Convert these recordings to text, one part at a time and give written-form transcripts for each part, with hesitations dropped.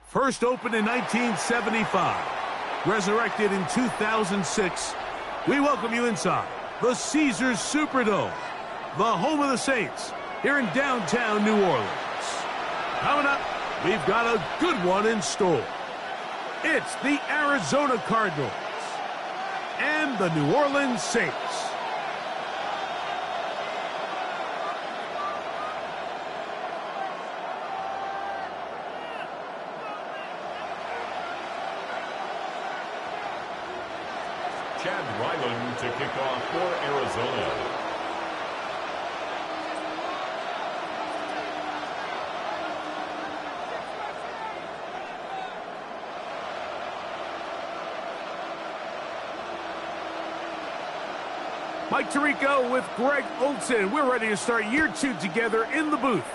First opened in 1975, resurrected in 2006, we welcome you inside the Caesars Superdome, the home of the Saints, here in downtown New Orleans. Coming up, we've got a good one in store. It's the Arizona Cardinals and the New Orleans Saints. Chad Ryland to kick off for Arizona. Mike Tirico with Greg Olson. We're ready to start year 2 together in the booth.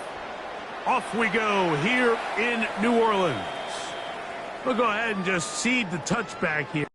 Off we go here in New Orleans. We'll go ahead and just cede the touchback here.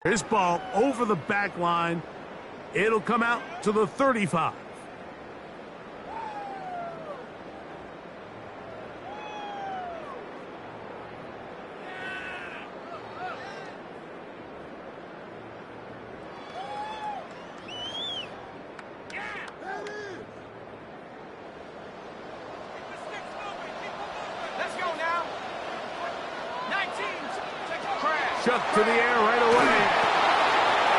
This ball over the back line. It'll come out to the 35. Chuck to the air right away.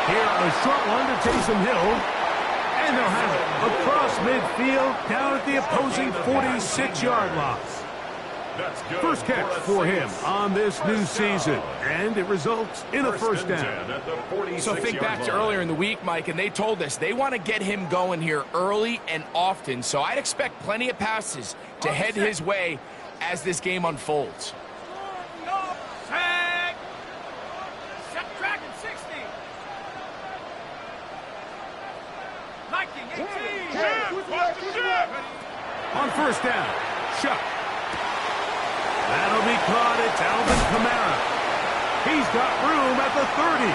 Here, a short one to Taysom Hill. And they'll have it across midfield down at the opposing 46-yard line. First catch for him on this new season, and it results in a first down. So think back to earlier in the week, Mike, and they told us they want to get him going here early and often. So I'd expect plenty of passes to head his way as this game unfolds. On first down, Chuck. That'll be caught. It's Alvin Kamara. He's got room at the 30.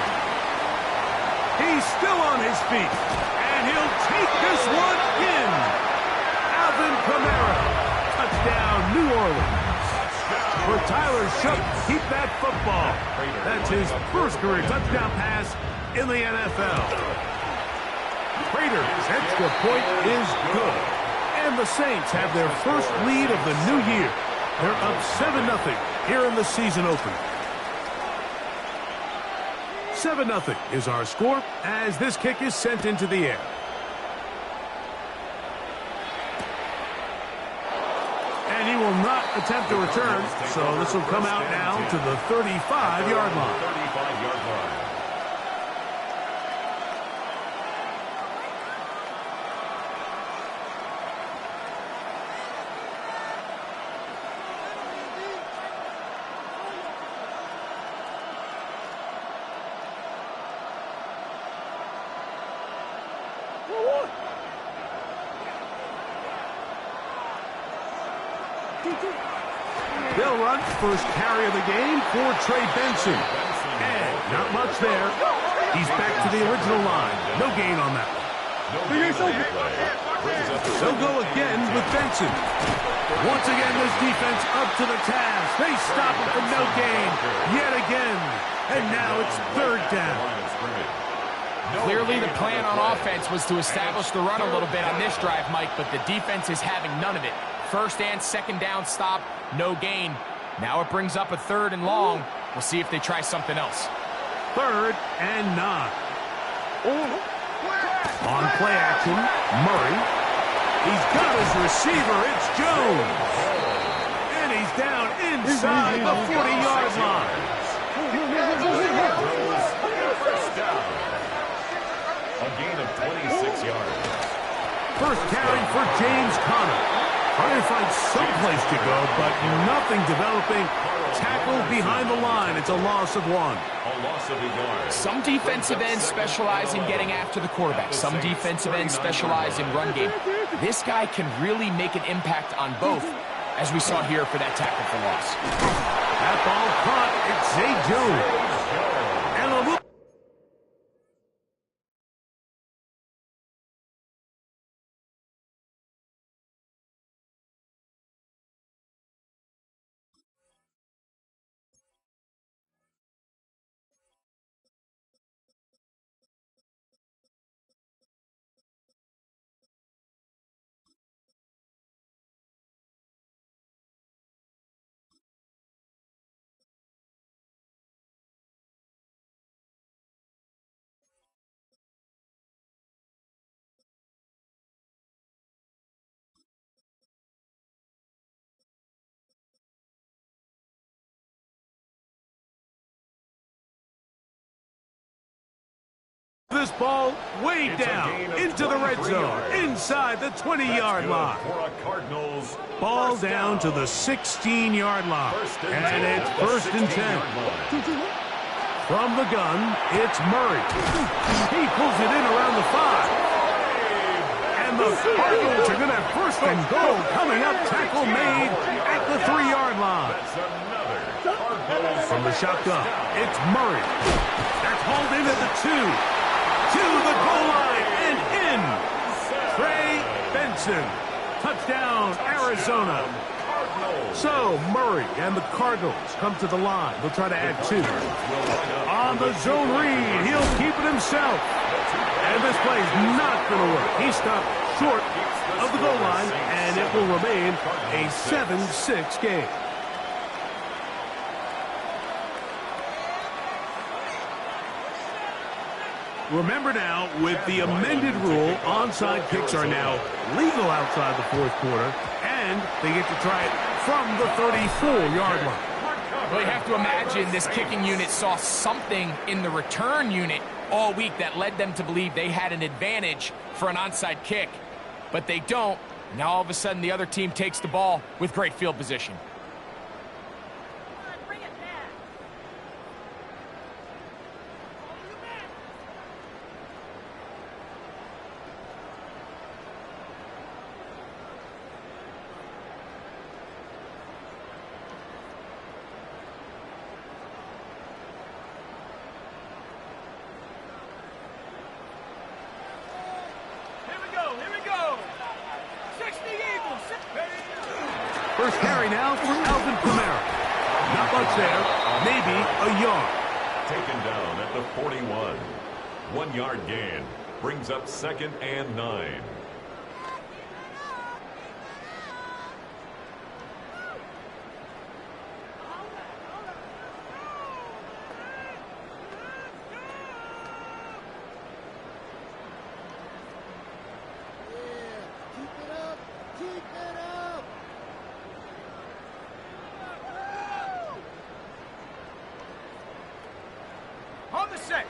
He's still on his feet, and he'll take this one in. Alvin Kamara. Touchdown, New Orleans. For Tyler Shough, keep that football. That's his first career touchdown pass in the NFL. Raiders' extra point is good. And the Saints have their first lead of the new year. They're up 7-0 here in the season opener. 7-0 is our score as this kick is sent into the air. And he will not attempt to return, so this will come out now to the 35-yard line. 35-yard line. They'll run first carry of the game for Trey Benson. And not much there. He's back to the original line. No gain on that one. They'll go again with Benson. Once again, this defense up to the task. They stop it for no gain. Yet again. And now it's third down. Clearly, the plan on offense was to establish the run a little bit on this drive, Mike, but the defense is having none of it. First and second down stop, no gain. Now it brings up a third and long. We'll see if they try something else. 3rd and 9. On play action, Murray. He's got his receiver. It's Jones. And he's down inside the 40-yard line. First down. A gain of 26 yards. First carry for James Conner. Trying to find someplace to go, but nothing developing. Tackled behind the line. It's a loss of 1. A loss of a yard. Some defensive ends specialize in getting after the quarterback. Some defensive ends specialize in run game. This guy can really make an impact on both, as we saw here for that tackle for loss. That ball caught. It's Zay Jones. And a little... This ball way down into the red zone, inside the 20-yard line. Ball down to the 16-yard line, and it's 1st and 10. From the gun, it's Murray. He pulls it in around the 5. And the Cardinals are going to have 1st and goal coming up. Tackle made at the 3-yard line. From the shotgun, it's Murray. That's hauled in at the 2. To the goal line and in. Trey Benson. Touchdown, Arizona. So Murray and the Cardinals come to the line. They'll try to add 2. On the zone read, he'll keep it himself. And this play is not going to work. He stopped short of the goal line, and it will remain a 7-6 game. Remember now, with the amended rule, onside kicks are now legal outside the 4th quarter, and they get to try it from the 34-yard line. Well, you have to imagine this kicking unit saw something in the return unit all week that led them to believe they had an advantage for an onside kick. But they don't. Now all of a sudden the other team takes the ball with great field position. First carry now for Alvin Kamara. Not much there. Maybe a yard. Taken down at the 41. 1-yard gain. Brings up 2nd and 9.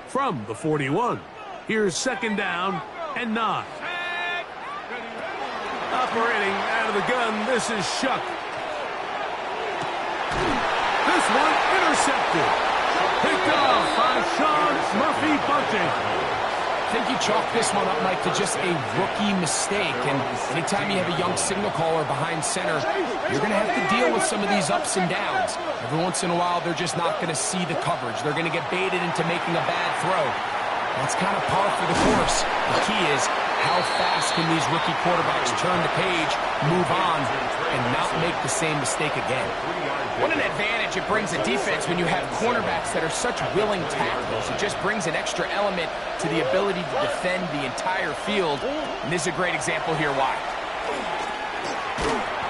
From the 41. Here's 2nd down and 9. Operating out of the gun, this is Shuck. This one intercepted. Picked off by Sean Murphy-Bunting. I think you chalk this one up, Mike, to just a rookie mistake. And anytime you have a young signal caller behind center, you're going to have to deal with some of these ups and downs. Every once in a while, they're just not going to see the coverage. They're going to get baited into making a bad throw. That's kind of par for the course. The key is, how fast can these rookie quarterbacks turn the page, move on, and not make the same mistake again? What an advantage it brings a defense when you have cornerbacks that are such willing tacklers. It just brings an extra element to the ability to defend the entire field. And this is a great example here why.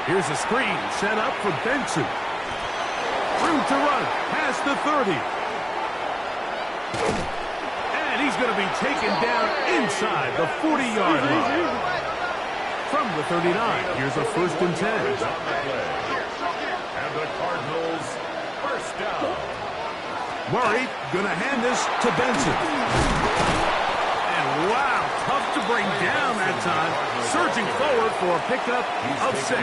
Here's a screen set up for Benson. Room to run past the 30. taken down inside the 40-yard line. From the 39, here's a 1st and 10. And the Cardinals first down. Murray gonna hand this to Benson. And wow, tough to bring down that time. Surging forward for a pickup of 6.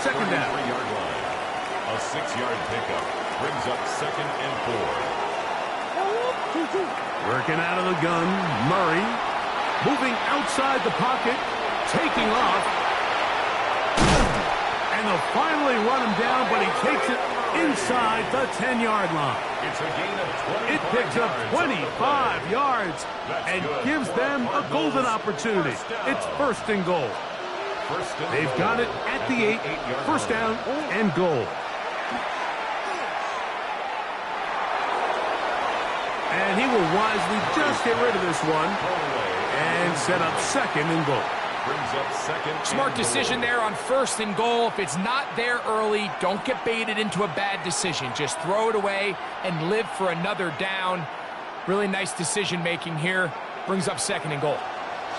2nd down. A 6-yard pickup brings up 2nd and 4. Working out of the gun, Murray. Moving outside the pocket, taking off. And they'll finally run him down, but he takes it inside the 10-yard line. It's a gain of 25 It picks up 25 yards and gives them a golden opportunity. It's 1st and goal. They've got it at the 8, 1st down and goal. And he will wisely just get rid of this one and set up 2nd and goal. Brings up 2nd. Smart decision there on 1st and goal. If it's not there early, don't get baited into a bad decision. Just throw it away and live for another down. Really nice decision-making here. Brings up 2nd and goal.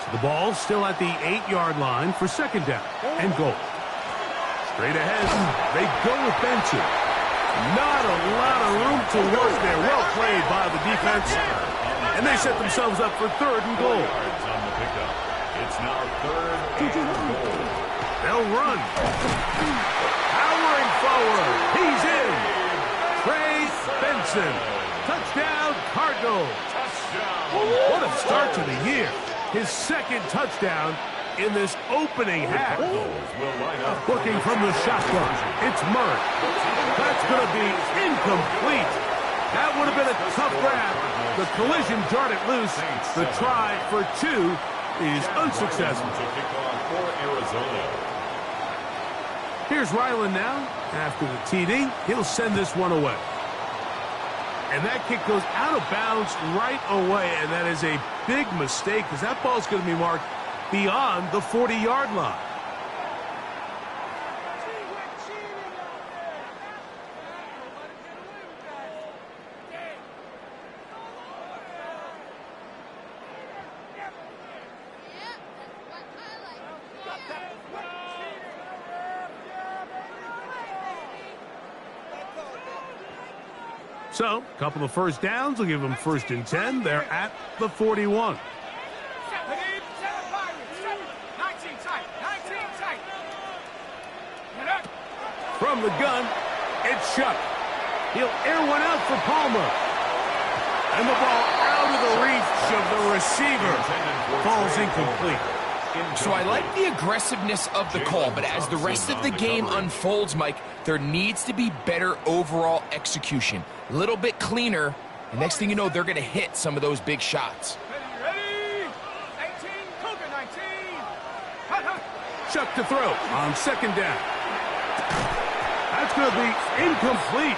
So the ball's still at the 8-yard line for 2nd down and goal. Straight ahead, they go with Benson. Not a lot of room to work there. Well played by the defense. And they set themselves up for 3rd and goal. It's now 3rd and goal. They'll run. Powering forward. He's in. Trey Benson. Touchdown, Cardinals. What a start to the year. His 2nd touchdown in this opening half. Looking from the shotgun. It's Murray. That's going to be incomplete. That would have been a tough grab. The collision jarred it loose. The try for 2 is unsuccessful. Here's Ryland now. After the TD, he'll send this one away. And that kick goes out of bounds right away, and that is a big mistake because that ball's going to be marked beyond the 40-yard line. So, a couple of 1st downs will give them 1st and 10. They're at the 41. From the gun, it's Shuck. He'll air one out for Palmer. And the ball out of the reach of the receiver. Falls incomplete. So I like the aggressiveness of the call, but as the rest of the game unfolds, Mike, there needs to be better overall execution. A little bit cleaner, and next thing you know, they're going to hit some of those big shots. Ready? 18, Cougar 19. Chuck to throw on 2nd down. That's going to be incomplete.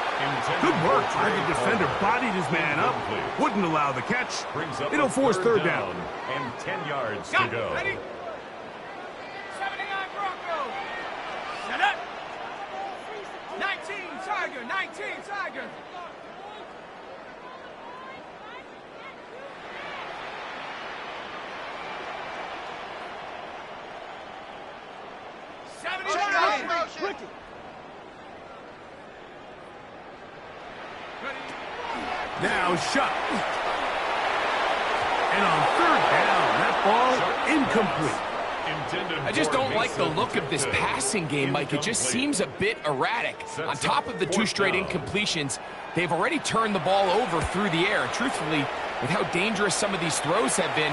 Good work by the defender. Bodied his man up. Wouldn't allow the catch. It'll force 3rd down. And 10 yards to go. Ready? 79 Broncos. Set up. 19 Tiger. 19 Tiger. Now Shuck. And on 3rd down, that ball incomplete. I just don't like the look of this passing game, Mike. It just seems a bit erratic. On top of the 2 straight incompletions, they've already turned the ball over through the air. And truthfully, with how dangerous some of these throws have been,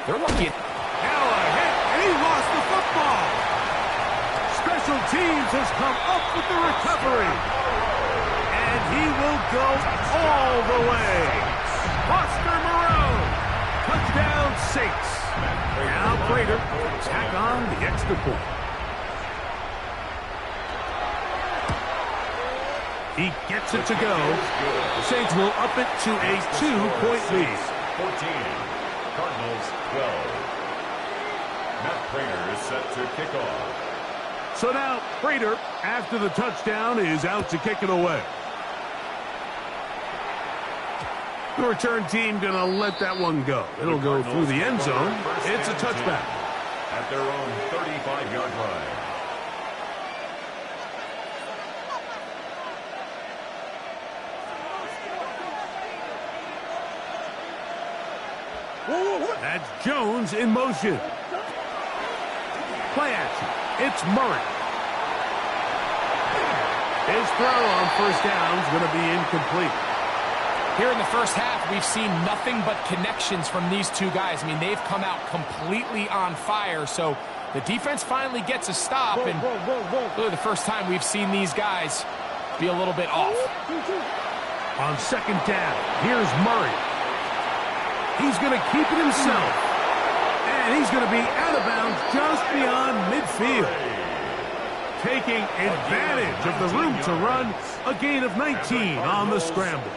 they're lucky. Now a hit, and he lost the football. Special teams has come up with the recovery. And he will go all the way. Foster Moreau. Touchdown Saints. Now Prater tack on the extra point. He gets it to go. The Saints will up it to a 2-point lead. 14. Cardinals 12. Matt Prater is set to kick off. So now Prater, after the touchdown, is out to kick it away. The return team going to let that one go. It'll go through the end zone. It's a touchback. At their own 35-yard line. That's Jones in motion. Play action. It's Murray. His throw on first down is going to be incomplete. Here in the first half, we've seen nothing but connections from these two guys. I mean, they've come out completely on fire, so the defense finally gets a stop, and really the first time we've seen these guys be a little bit off. On second down, here's Murray. He's going to keep it himself, and he's going to be out of bounds just beyond midfield. Taking advantage of the room to run, a gain of 19 on the scramble.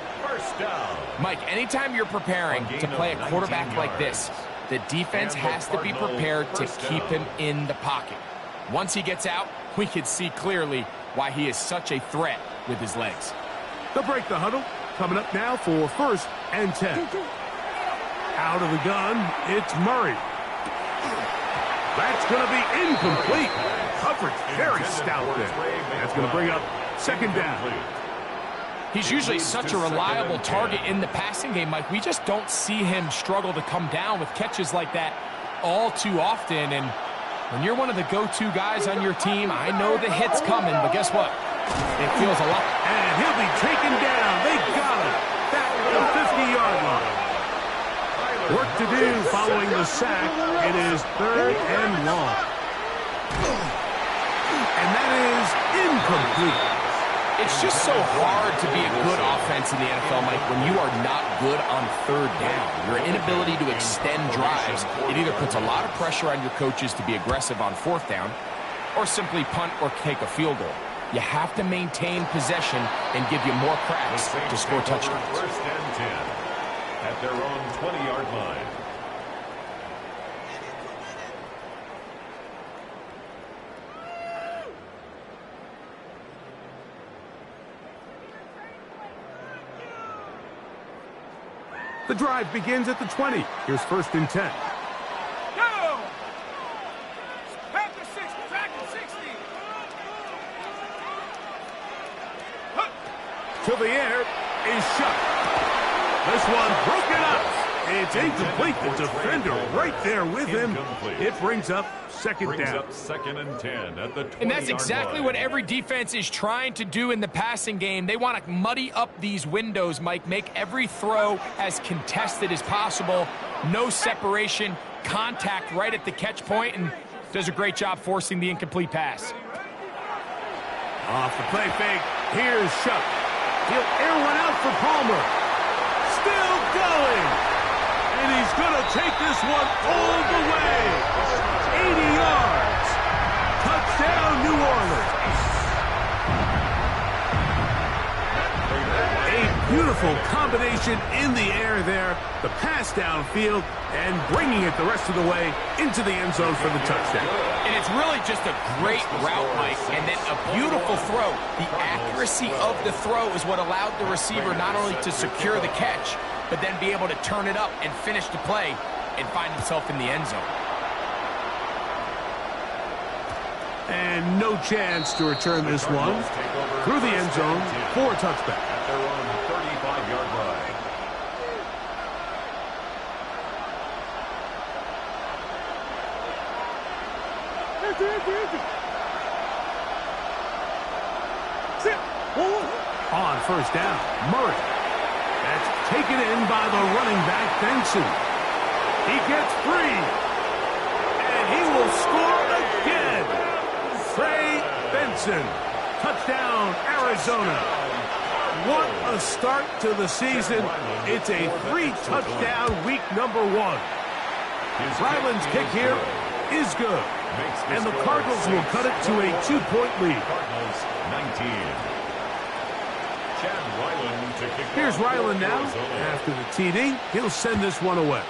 Mike, anytime you're preparing to play a quarterback like this, the defense has to be prepared to keep him in the pocket. Once he gets out, we can see clearly why he is such a threat with his legs. They'll break the huddle. Coming up now for 1st and 10. Out of the gun, it's Murray. That's going to be incomplete. Coverage very stout there. That's going to bring up 2nd down. He's usually such a reliable target in the passing game, Mike. We just don't see him struggle to come down with catches like that all too often. And when you're one of the go-to guys on your team, I know the hit's coming, but guess what? It feels a lot. And he'll be taken down. They got him. Back at the 50-yard line. Work to do following the sack. It is 3rd and long. And that is incomplete. It's just so hard to be a good offense in the NFL, Mike, when you are not good on 3rd down. Your inability to extend drives, it either puts a lot of pressure on your coaches to be aggressive on 4th down or simply punt or take a field goal. You have to maintain possession and give you more cracks to score touchdowns. 1st and 10 at their own 20-yard line. The drive begins at the 20. Here's 1st and 10. Go! Back to 60, back to 60. To the air is shut. This one broken up. It's incomplete. The defender right there with him. It brings up 2nd down. Up 2nd and 10 at the 20-yard line. And that's exactly what every defense is trying to do in the passing game. They want to muddy up these windows, Mike, make every throw as contested as possible. No separation, contact right at the catch point, and does a great job forcing the incomplete pass. Off the play fake. Here's Shuck. He'll air one out for Palmer. Still going. And he's going to take this one all the way. 80 yards. Touchdown, New Orleans. A beautiful combination in the air there. The pass downfield and bringing it the rest of the way into the end zone for the touchdown. And it's really just a great route, Mike, and then a beautiful throw. The accuracy of the throw is what allowed the receiver not only to secure the catch, but then be able to turn it up and finish the play and find himself in the end zone. And no chance to return this one through the end zone for a touchback. At their own 35-yard line. On 1st down, Murray. That's taken in by the running back, Benson. He gets 3. And he will score again. Trey Benson. Touchdown, Arizona. What a start to the season. It's a 3-touchdown week number 1. Ryland's kick here is good. And the Cardinals will cut it to a 2-point lead. Cardinals 19. Here's Ryland now. After the TD, he'll send this one away.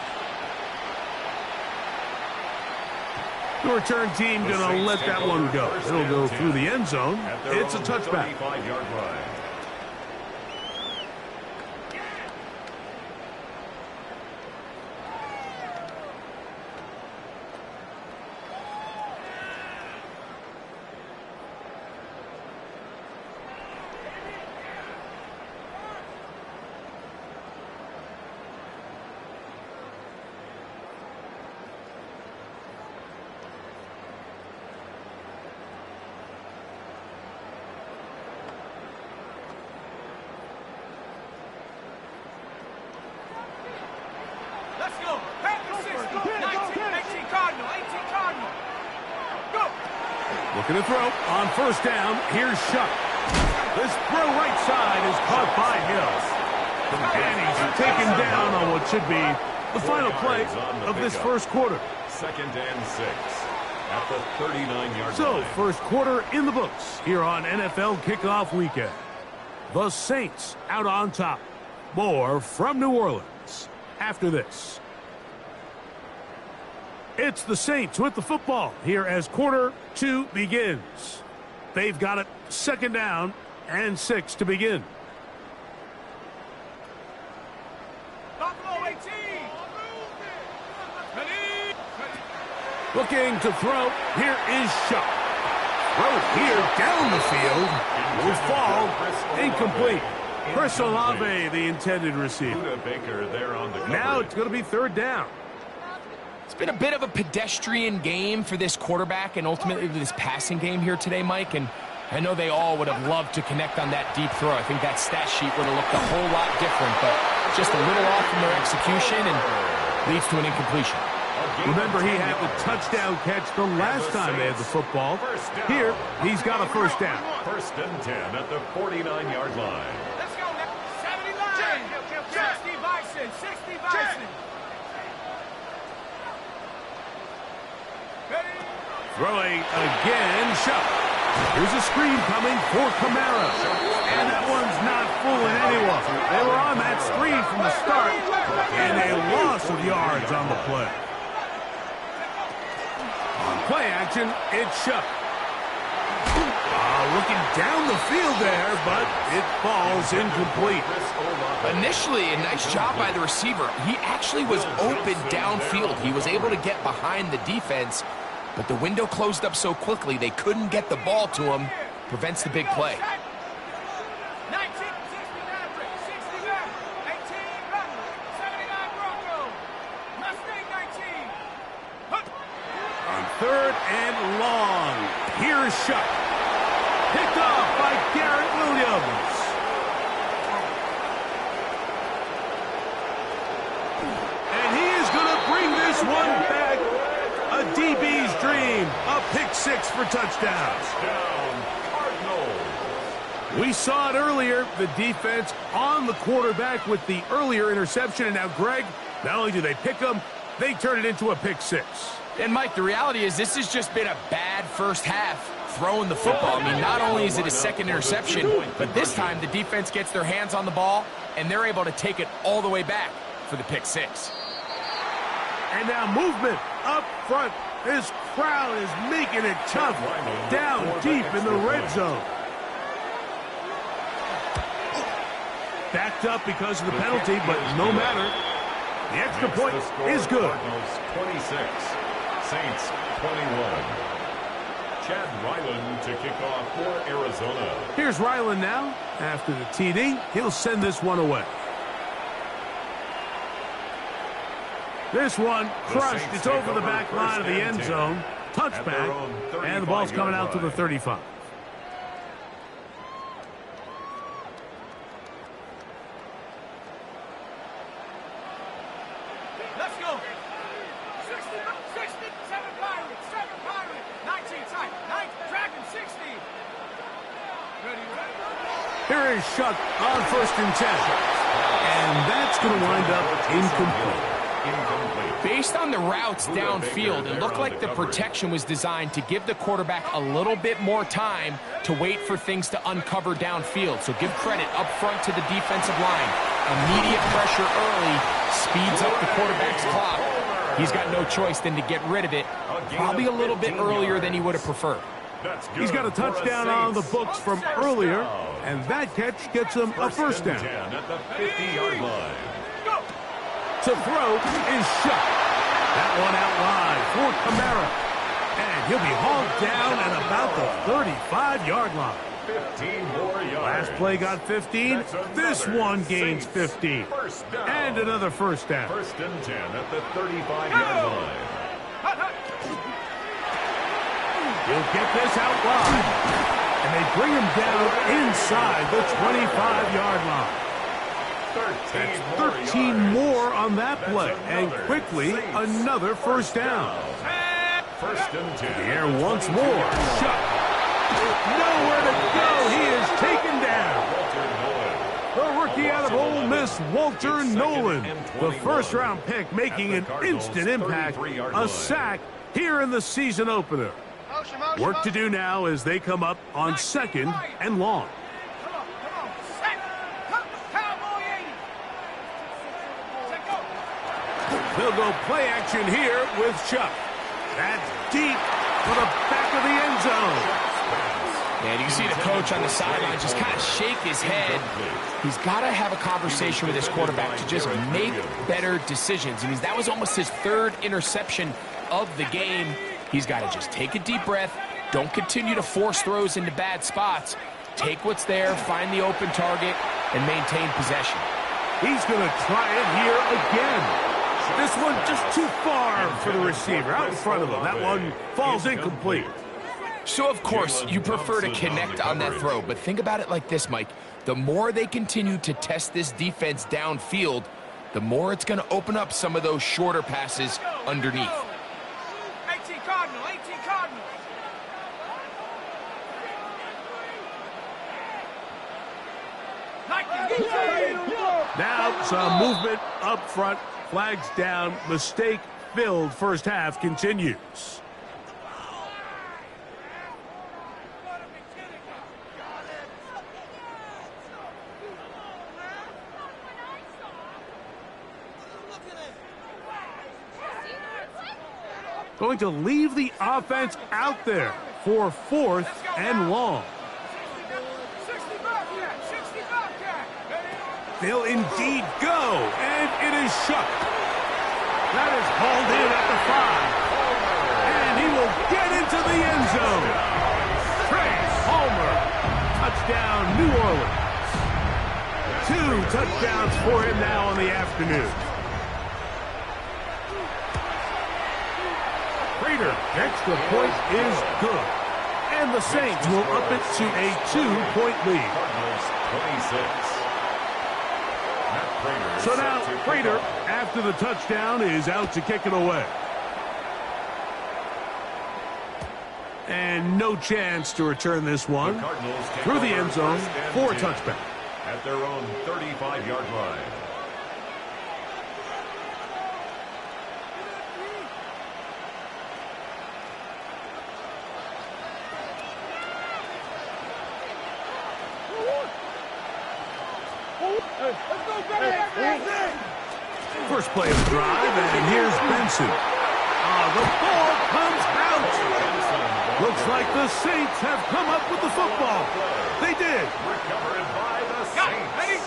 The return team going to let that one go. It'll go through the end zone. It's a touchback. Let's go. Pat the 60. 19 Cardinal. 18 Cardinal. Go. Looking to throw on first down. Here's Shuck. This throw right side is caught by Hill. And he's taken down on what should be the final play of this first quarter. 2nd and 6 at the 39-yard So, line. first quarter in the books here on NFL Kickoff Weekend. The Saints out on top. More from New Orleans after this. It's the Saints with the football here as quarter 2 begins. They've got it 2nd down and 6 to begin. Buffalo 18. Ready. Looking to throw. Here is Shuck. Throw here down the field. Will fall. Incomplete. Chris Olave, the intended receiver. Buda Baker there on the coverage. Now it's going to be 3rd down. It's been a bit of a pedestrian game for this quarterback and ultimately this passing game here today, Mike. And I know they all would have loved to connect on that deep throw. I think that stat sheet would have looked a whole lot different, but just a little off from their execution and leads to an incompletion. Remember, he had the touchdown catch the last time they had the football. Here, he's got a 1st down. 1st and 10 at the 49-yard line. Let's go. 79. 60 Bison. 60 Bison. Ready. Throwing again, Shuck. Here's a screen coming for Kamara. And that one's not fooling anyone. They were on that screen from the start, and a loss of yards on the play. On play action, it's Shuck. Looking down the field there, but it falls incomplete. Initially, a nice job by the receiver. He actually was open downfield. He was able to get behind the defense, but the window closed up so quickly they couldn't get the ball to him. Prevents the big play. 19, 60 Maverick, 60 Maverick, 18 Butler, 79 Bronco, Mustang 19. Hup. On 3rd and long, here's Shuck. Picked off by Garrett Williams. And he is going to bring this one back. A DB's dream. A pick-6 for touchdowns. Down, Cardinals. We saw it earlier. The defense on the quarterback with the earlier interception. And now, Greg, not only do they pick him, they turn it into a pick-6. And, Mike, the reality is this has just been a bad first half throwing the football. I mean, not only is it a 2nd interception, but this time the defense gets their hands on the ball, and they're able to take it all the way back for the pick-6. And now movement up front. This crowd is making it tough down deep in the red zone. Backed up because of the penalty, but no matter. The extra point is good. Cardinals 26, Saints 21. Chad Ryland to kick off for Arizona. Here's Ryland now. After the TD, he'll send this one away. This one crushed. It's over the back line of the end zone. Touchback. And the ball's coming out to the 35. Let's go. 60, 7 Pirates, 7 Pirates, 19 tight, 9 Dragon 60. Ready. Here is Shuck on 1st and 10. And that's going to wind up incomplete. Based on the routes downfield, it looked like the protection was designed to give the quarterback a little bit more time to wait for things to uncover downfield. So give credit up front to the defensive line. Immediate pressure early speeds up the quarterback's clock. He's got no choice than to get rid of it, probably a little bit earlier than he would have preferred. He's got a touchdown on the books from earlier, and that catch gets him a 1st down. At the 50-yard line. To throw is Shuck. That one out wide for Kamara. And he'll be hauled down at about the 35-yard line. 15 more yards. Last play got 15. This one gains 15. And another 1st down. 1st and 10 at the 35-yard line. He'll get this out wide. And they bring him down inside the 25-yard line. 13 more on that play. And quickly, another first down. First and 10. The air once more. Shut. Nowhere to go. He is taken down. The rookie out of Ole Miss, Walter Nolan. The first-round pick making an instant impact. A sack here in the season opener. Work to do now as they come up on 2nd and long. They'll go play action here with Chuck. That's deep for the back of the end zone. And you can see the coach on the sideline just kind of shake his head. He's got to have a conversation with his quarterback to just make better decisions. I mean, that was almost his 3rd interception of the game. He's got to just take a deep breath. Don't continue to force throws into bad spots. Take what's there, find the open target, and maintain possession. He's going to try it here again. This one just too far for the receiver, out in front of him. That one falls incomplete. So, of course, you prefer to connect on that throw, but think about it like this, Mike. The more they continue to test this defense downfield, the more it's going to open up some of those shorter passes underneath. 18 Cardinal, 18 Cardinal. Now some movement up front. Flags down. Mistake-filled first half continues. Going to leave the offense out there for 4th and long. 60 Bobcat, 60 Bobcat. They'll indeed go, and it is Shuck. That is hauled in at the 5. And he will get into the end zone. Trey Palmer, touchdown New Orleans. 2 touchdowns for him now on the afternoon. Prater, extra point is good. And the Saints will up it to a 2-point lead. Cardinals 26. So now, Prater, after the touchdown, is out to kick it away. And no chance to return this one through the end zone for a touchback. At their own 35-yard line. First play of the drive, and here's Benson. The ball comes out. Looks like the Saints have come up with the football. They did. Recovered by the Saints. Ready?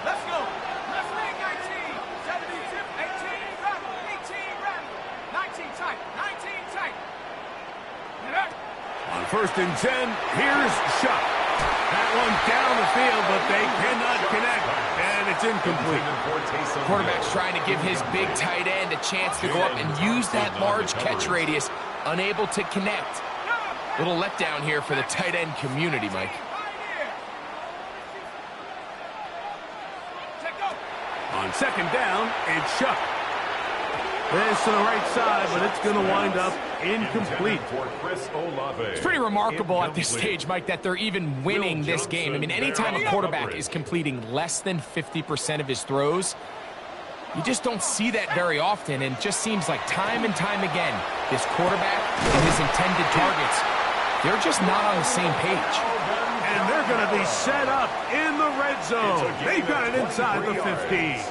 Let's go. Let's make 19. 72, 18, rattle. 18, rattle. 19 tight. 19 tight. On 1st and 10, here's Shuck. That one down the field, but they cannot connect, and it's incomplete. Quarterback's trying to give his big tight end a chance to go up and use that large catch radius, unable to connect. Little letdown here for the tight end community, Mike. On 2nd down, it's Shuck. This to the right side, but it's going to wind up incomplete. It's pretty remarkable at this stage, Mike, that they're even winning this game. I mean, anytime a quarterback is completing less than 50% of his throws, you just don't see that very often, and it just seems like time and time again, this quarterback and his intended targets, they're just not on the same page. And they're going to be set up in the red zone. They've got it inside the 15.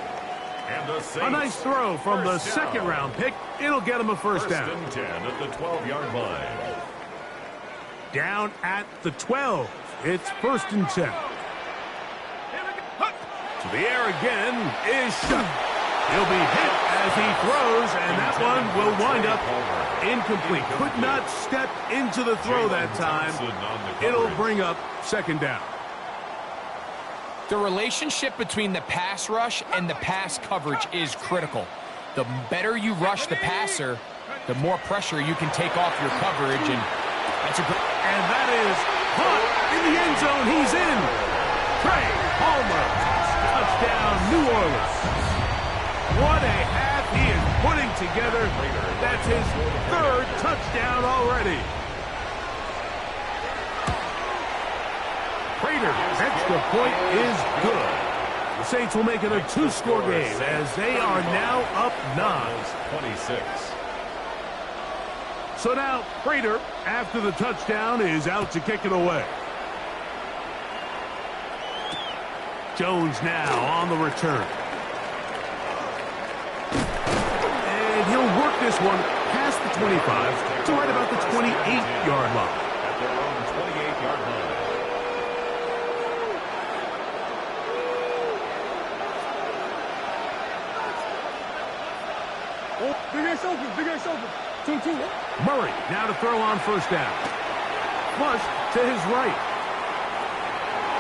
A nice throw from the 2nd-round pick. It'll get him a first down. First and 10 at the 12-yard line. Down at the 12. It's 1st and 10. To the air again is Shuck. He'll be hit as he throws, and that one will wind up incomplete. Could not step into the throw that time. It'll bring up 2nd down. The relationship between the pass rush and the pass coverage is critical. The better you rush the passer, the more pressure you can take off your coverage, and that's a great... And that is caught in the end zone. He's in. Trey Palmer, New Orleans. What a half he is putting together. That's his third touchdown already. Prater's extra point is good. The Saints will make it a two-score game as they are now up 9. 26. So now, Prater, after the touchdown, is out to kick it away. Jones now on the return. And he'll work this one past the 25 to right about the 28-yard line. At their own 28-yard line. Big ass open. 2-2. Murray now to throw on first down. Flush to his right.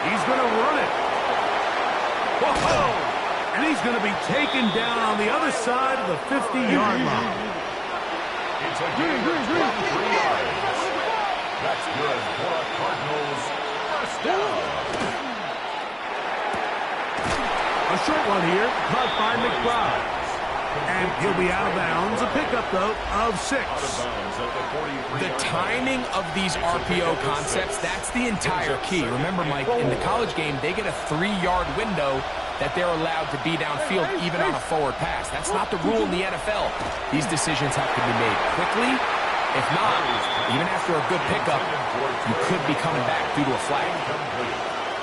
He's going to run it. Whoa! And he's going to be taken down on the other side of the 50-yard line. It's a gain of 3 yards. That's good for a Cardinals first down. A short one here, caught by McBride. And he'll be out of bounds. A pickup, though, of 6. Out of bounds at the 43. The timing of these RPO concepts, that's the entire key. Remember, Mike, in the college game, they get a 3-yard window that they're allowed to be downfield even on a forward pass. That's not the rule in the NFL. These decisions have to be made quickly. If not, even after a good pickup, you could be coming back due to a flag.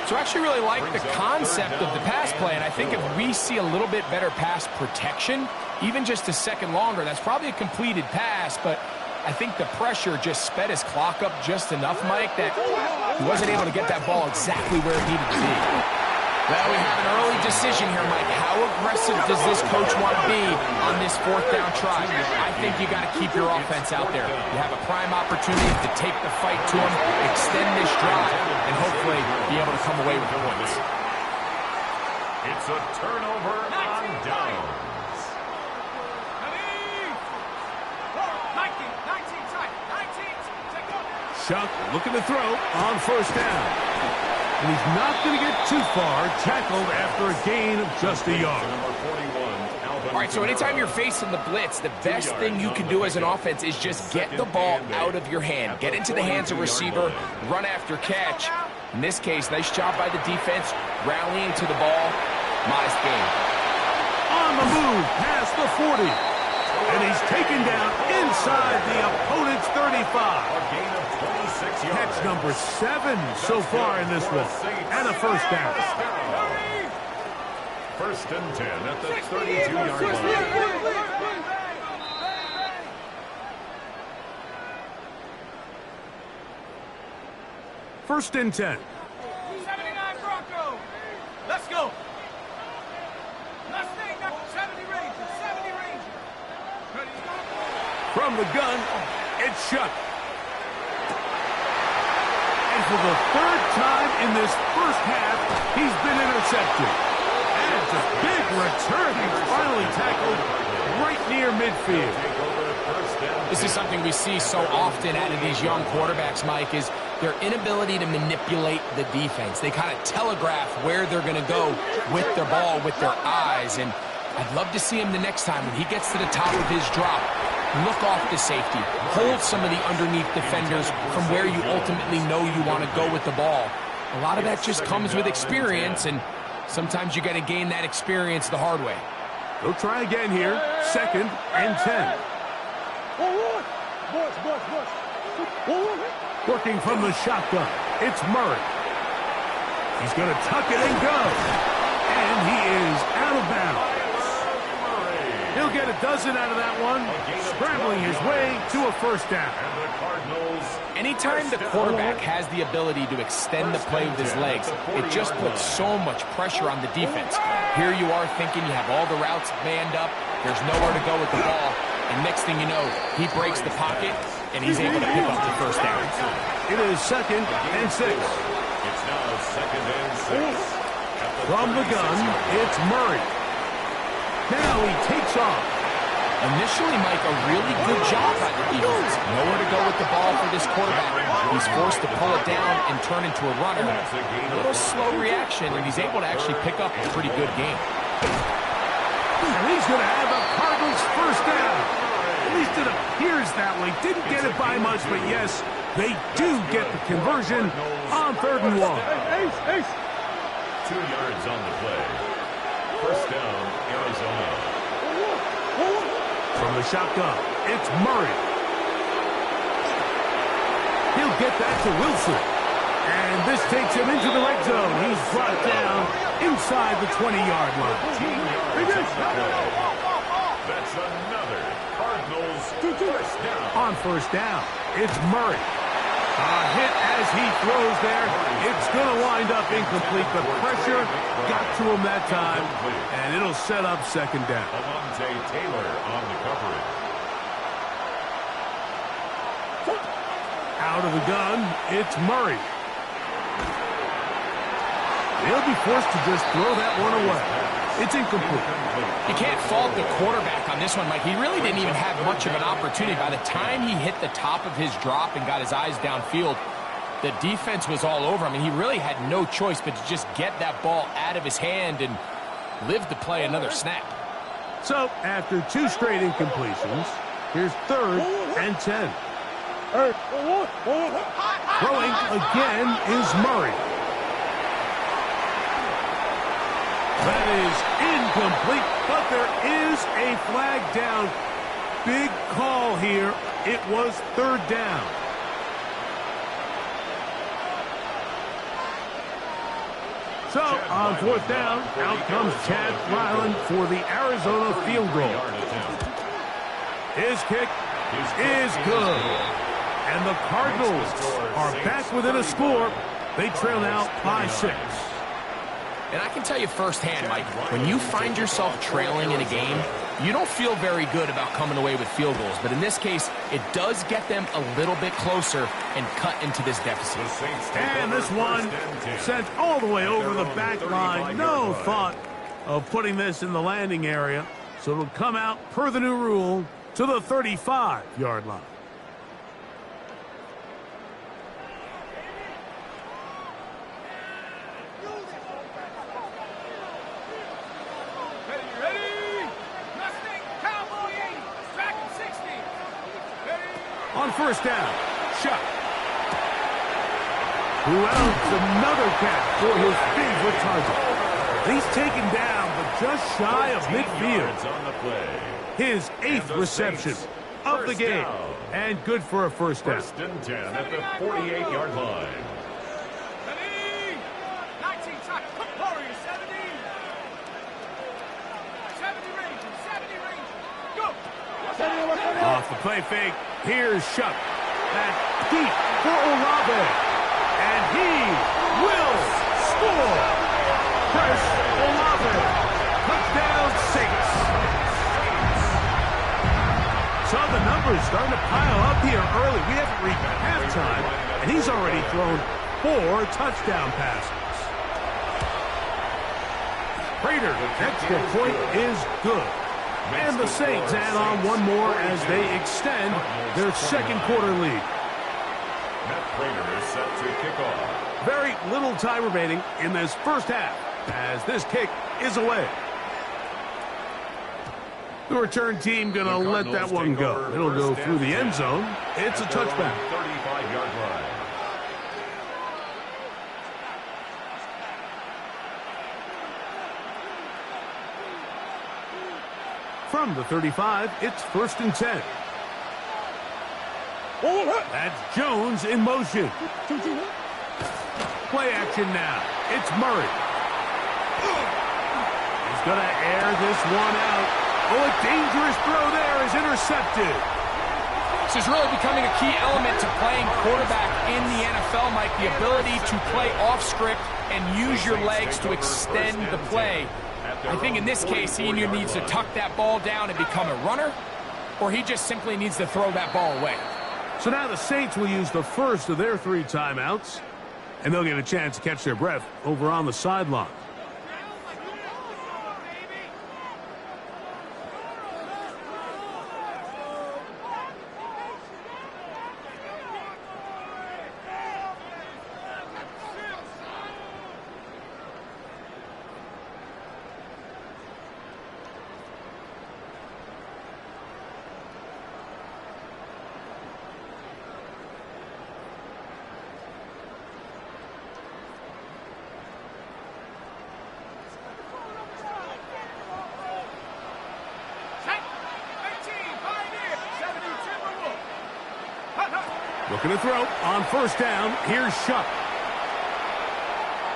So I actually really like the concept of the pass play, and I think if we see a little bit better pass protection, even just a second longer, that's probably a completed pass, but I think the pressure just sped his clock up just enough, Mike, that he wasn't able to get that ball exactly where it needed to be. Well, we have an early decision here, Mike. How aggressive does this coach want to be on this 4th down try? I think you got to keep your offense out there. You have a prime opportunity to take the fight to him, extend this drive, and hopefully be able to come away with the points. It's a turnover on downs. 19 tight. 19. Take off. Shuck looking to throw on first down. And he's not going to get too far, tackled after a gain of just a yard. Number 41, All right, so anytime you're facing the blitz, the best thing you can do as an offense is just get the ball out of your hand. Get into the hands of receiver, run after catch. In this case, nice job by the defense, rallying to the ball. Modest gain. On the move, past the 40. And he's taken down inside the opponent's 35. A gain of 26 yards. Catch number 7 so far in this one. And a first down. First and 10 at the 32-yard line. First and 10. 79 Bronco. Let's go. Mustang, 70 Ranger. 70 Ranger. Ready to go. From the gun, it's Shuck. And for the 3rd time in this first half, he's been intercepted. And it's a big return. He's finally tackled right near midfield. This is something we see so often out of these young quarterbacks, Mike, is their inability to manipulate the defense. They kind of telegraph where they're going to go with their ball, with their eyes. And I'd love to see him the next time when he gets to the top of his drop. Look off the safety. Hold some of the underneath defenders from where you ultimately know you want to go with the ball. A lot of that just comes with experience, and sometimes you got to gain that experience the hard way. They'll try again here. 2nd and 10. Working from the shotgun, it's Murray. He's going to tuck it and go. And he is out of bounds. He'll get a dozen out of that one, scrambling his way to a first down. Anytime the quarterback has the ability to extend the play with his legs, it just puts so much pressure on the defense. Here you are thinking you have all the routes manned up, there's nowhere to go with the ball, and next thing you know, he breaks the pocket, and he's able to pick up the first down. It is 2nd and 6. It's now 2nd and 6. From the gun, it's Murray. Now he takes off. Initially, Mike, a really good job by the defense. Nowhere to go with the ball for this quarterback. He's forced to pull it down and turn into a runner. A little slow reaction, and he's able to actually pick up a pretty good game. And he's going to have the Cardinals first down. At least it appears that way. Didn't get it by much, but yes, they do get the conversion on 3rd and 1. 2 yards on the play. First down, Arizona. From the shotgun, it's Murray. He'll get that to Wilson. And this takes him into the red zone. He's brought down inside the 20-yard line. 18 yards on the play. That's another Cardinals first down. On first down, it's Murray. A hit as he throws there. It's going to wind up incomplete. The pressure got to him that time, and it'll set up 2nd down. Alontae Taylor on the coverage. Out of the gun, it's Murray. He'll be forced to just throw that one away. It's incomplete. You can't fault the quarterback on this one, Mike. He really didn't even have much of an opportunity. By the time he hit the top of his drop and got his eyes downfield, the defense was all over him. I mean, he really had no choice but to just get that ball out of his hand and live to play another snap. So, after 2 straight incompletions, here's 3rd and 10. Throwing again is Murray. That is incomplete, but there is a flag down. Big call here. It was 3rd down. So, on 4th down, out comes Chad Ryland for the Arizona field goal. His kick is good. And the Cardinals are back within a score. They trail now by 6. And I can tell you firsthand, Mike, when you find yourself trailing in a game, you don't feel very good about coming away with field goals. But in this case, it does get them a little bit closer and cut into this deficit. And this one sent all the way over the back line. No thought of putting this in the landing area. So it'll come out, per the new rule, to the 35-yard line. On first down, shot. Who else? Another catch for his favorite target. He's taken down, but just shy of midfield. His 8th reception of the game. And good for a first down. 1st and 10 at the 48-yard line. Ready? 19 time. Warriors 70. 70 range. 70 range. Go. Off the play fake. Here's Shuck. Back deep for Olave. And he will score. Chris Olave. Touchdown Saints. So the numbers starting to pile up here early. We haven't reached halftime, and he's already thrown 4 touchdown passes. Prater, extra point is good. And the Saints add on one more as they extend their 2nd quarter lead. Matt Prater is set to kick off. Very little time remaining in this first half as this kick is away. The return team going to let that one go. It'll go through the end zone. It's a touchback. 35-yard line. From the 35, it's 1st and 10. That's Jones in motion. Play action now. It's Murray. He's going to air this one out. Oh, a dangerous throw there is intercepted. This is really becoming a key element to playing quarterback in the NFL, Mike. The ability to play off script and use your legs to extend the play. I think in this case, he either needs to tuck that ball down and become a runner, or he just simply needs to throw that ball away. So now the Saints will use the first of their 3 timeouts, and they'll get a chance to catch their breath over on the sideline. Looking to throw on first down. Here's Shuck.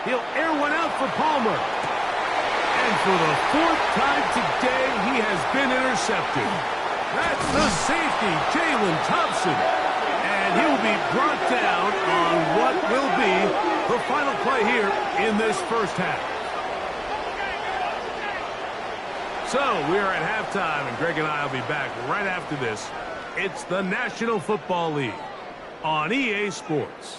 He'll air one out for Palmer. And for the fourth time today, he has been intercepted. That's the safety, Jalen Thompson. And he will be brought down on what will be the final play here in this first half. So we are at halftime, and Greg and I will be back right after this. It's the National Football League on EA Sports.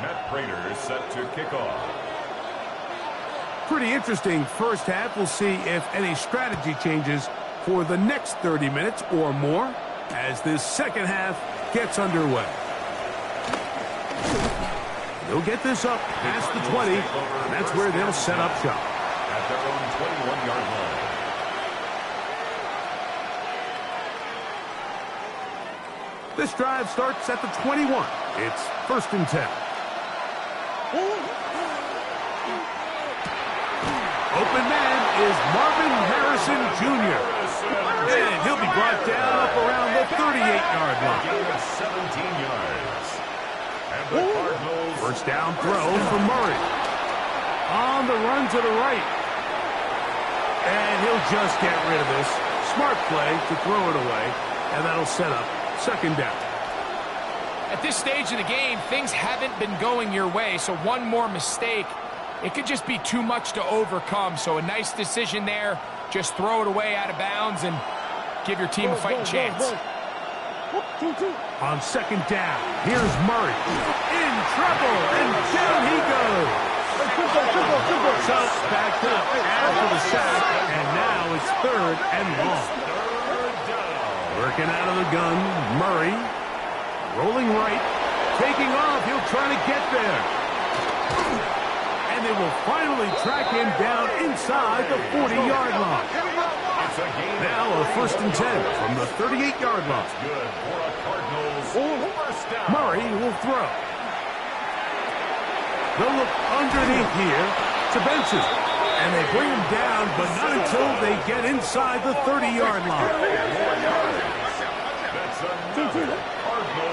Matt Prater is set to kick off. Pretty interesting first half. We'll see if any strategy changes for the next 30 minutes or more as this second half gets underway. They'll get this up past the 20, and that's where they'll set up shop. At their own 21-yard line. This drive starts at the 21. It's 1st and 10. Open man is Marvin Harrison Jr. And he'll be brought down up around the 38-yard line. 17 yards. And the Cardinals. First down throw for Murray. On the run to the right. And he'll just get rid of this. Smart play to throw it away. And that'll set up 2nd down. At this stage of the game, things haven't been going your way, so one more mistake, it could just be too much to overcome. So a nice decision there. Just throw it away out of bounds and give your team a fighting chance. On 2nd down, here's Murray. In trouble, and down he goes. So backed up after the sack, and now it's 3rd and long. Working out of the gun, Murray. Rolling right, taking off, he'll try to get there. And they will finally track him down inside the 40-yard line. Now a 1st and 10 from the 38-yard line. Murray will throw. They'll look underneath here to Benson. And they bring him down, but not until they get inside the 30-yard line.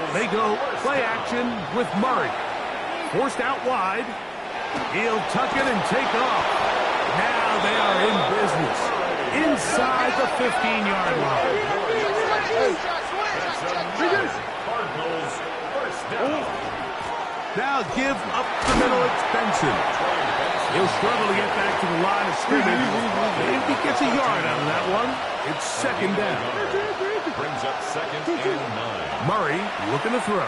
They go play action with Murray. Forced out wide. He'll tuck it and take off. Now they are in business. Inside the 15-yard line. Now give up the middle. It's Benson. He'll struggle to get back to the line of scrimmage. If he gets a yard out of that one, it's 2nd down. Brings up 2nd and 9. Murray looking to throw.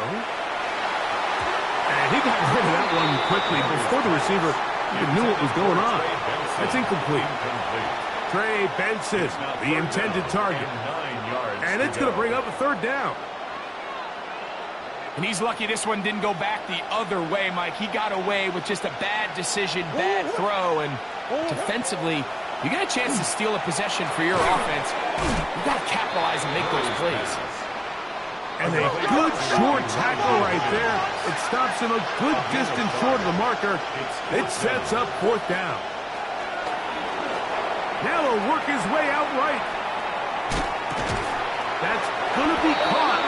And he got rid of that one quickly before the receiver even knew what was going on. That's incomplete. Trey Benson, the intended target. And it's going to bring up a 3rd down. And he's lucky this one didn't go back the other way, Mike. He got away with just a bad decision, bad throw, and defensively, you get a chance to steal a possession for your offense. You got to capitalize and make those plays. And a good short tackle right there. It stops him a good distance short of the marker. It sets up 4th down. Now he'll work his way out right. That's going to be caught.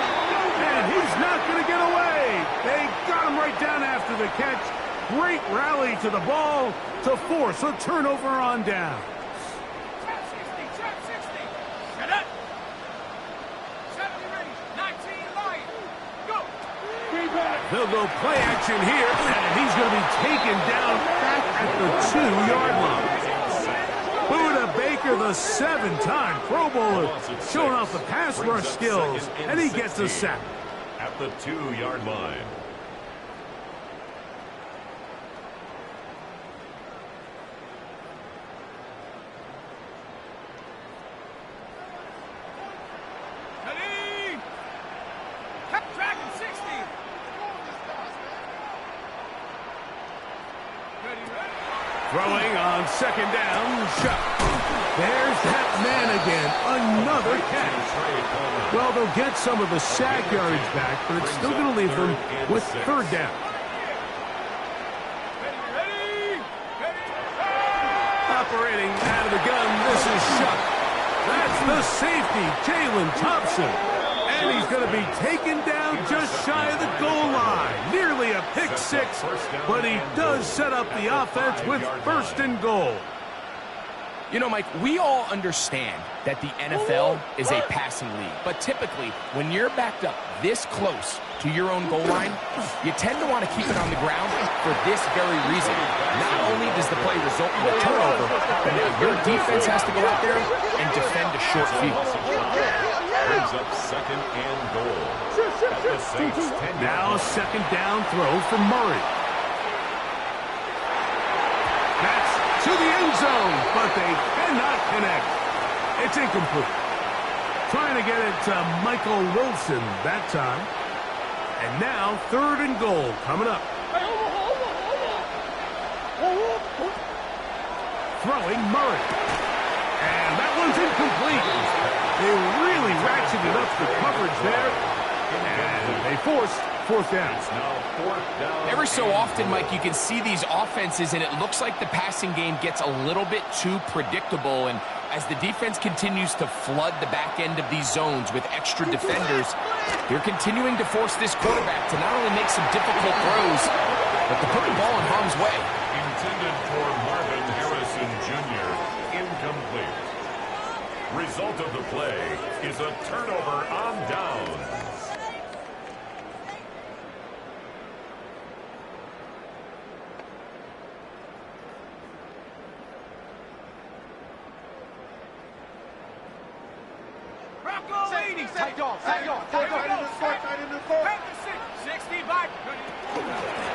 And he's not going to get away. They got him right down after the catch. Great rally to the ball to force a turnover on down. They'll go play action here, and he's going to be taken down back at the 2-yard line. Buda Baker, the 7-time Pro Bowler, showing off the pass rush skills, and he gets a sack. At the 2-yard line. Throwing on 2nd down, Shuck. There's that man again, another catch. Well, they'll get some of the sack yardage back, but it's still going to leave them with 3rd down. Operating out of the gun, this is Shuck. That's the safety, Jalen Thompson. And he's going to be taken down just shy of the goal line. Nearly a pick six, but he does set up the offense with first and goal. You know, Mike, we all understand that the NFL is a passing league. But typically, when you're backed up this close to your own goal line, you tend to want to keep it on the ground for this very reason. Not only does the play result in a turnover, but now your defense has to go out there and defend a short field. Brings up second and goal. At the Saints 10. Now a second down throw from Murray. That's to the end zone, but they cannot connect. It's incomplete. Trying to get it to Michael Wilson that time. And now third and goal coming up. Throwing Murray. And that one's incomplete. They really ratcheted up the coverage there. And they forced fourth down. Every so often, Mike, you can see these offenses, and it looks like the passing game gets a little bit too predictable. And as the defense continues to flood the back end of these zones with extra defenders, they're continuing to force this quarterback to not only make some difficult throws, but to put the ball in harm's way. Intended for Marvin Harrison Jr. Incomplete. Result of the play is a turnover on downs.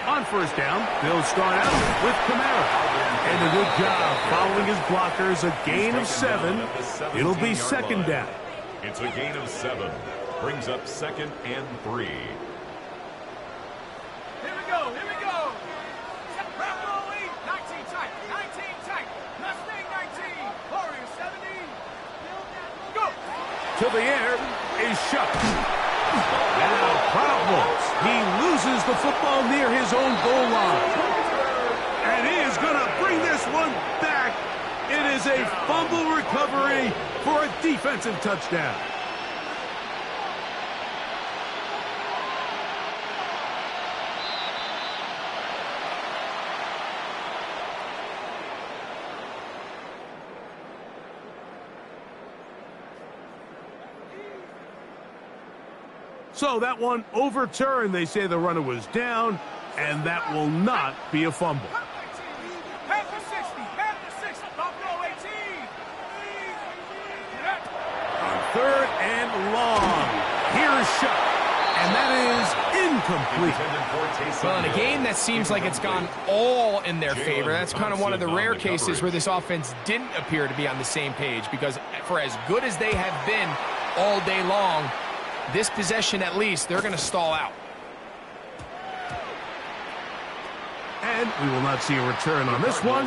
On first down, they'll start out with Kamara. And a good job following his blockers, a gain of 7. It'll be second down. It's a gain of 7. Brings up second and 3. Here we go. Bronco 8, 19 tight, 19 tight. Mustang 19, Warrior 70. Go. To the air is Shuck. Now problems. He loses the football near his own goal line. And he is going to bring this one back. It is a fumble recovery for a defensive touchdown. So that one overturned. They say the runner was down, and that will not be a fumble. Head to 60, Buffalo 18. On third and long, here's Shuck, and that is incomplete. Well, in a game that seems like it's gone all in their favor, that's kind of one of the rare cases where this offense didn't appear to be on the same page, because for as good as they have been all day long, this possession, at least, they're going to stall out. And we will not see a return on this one,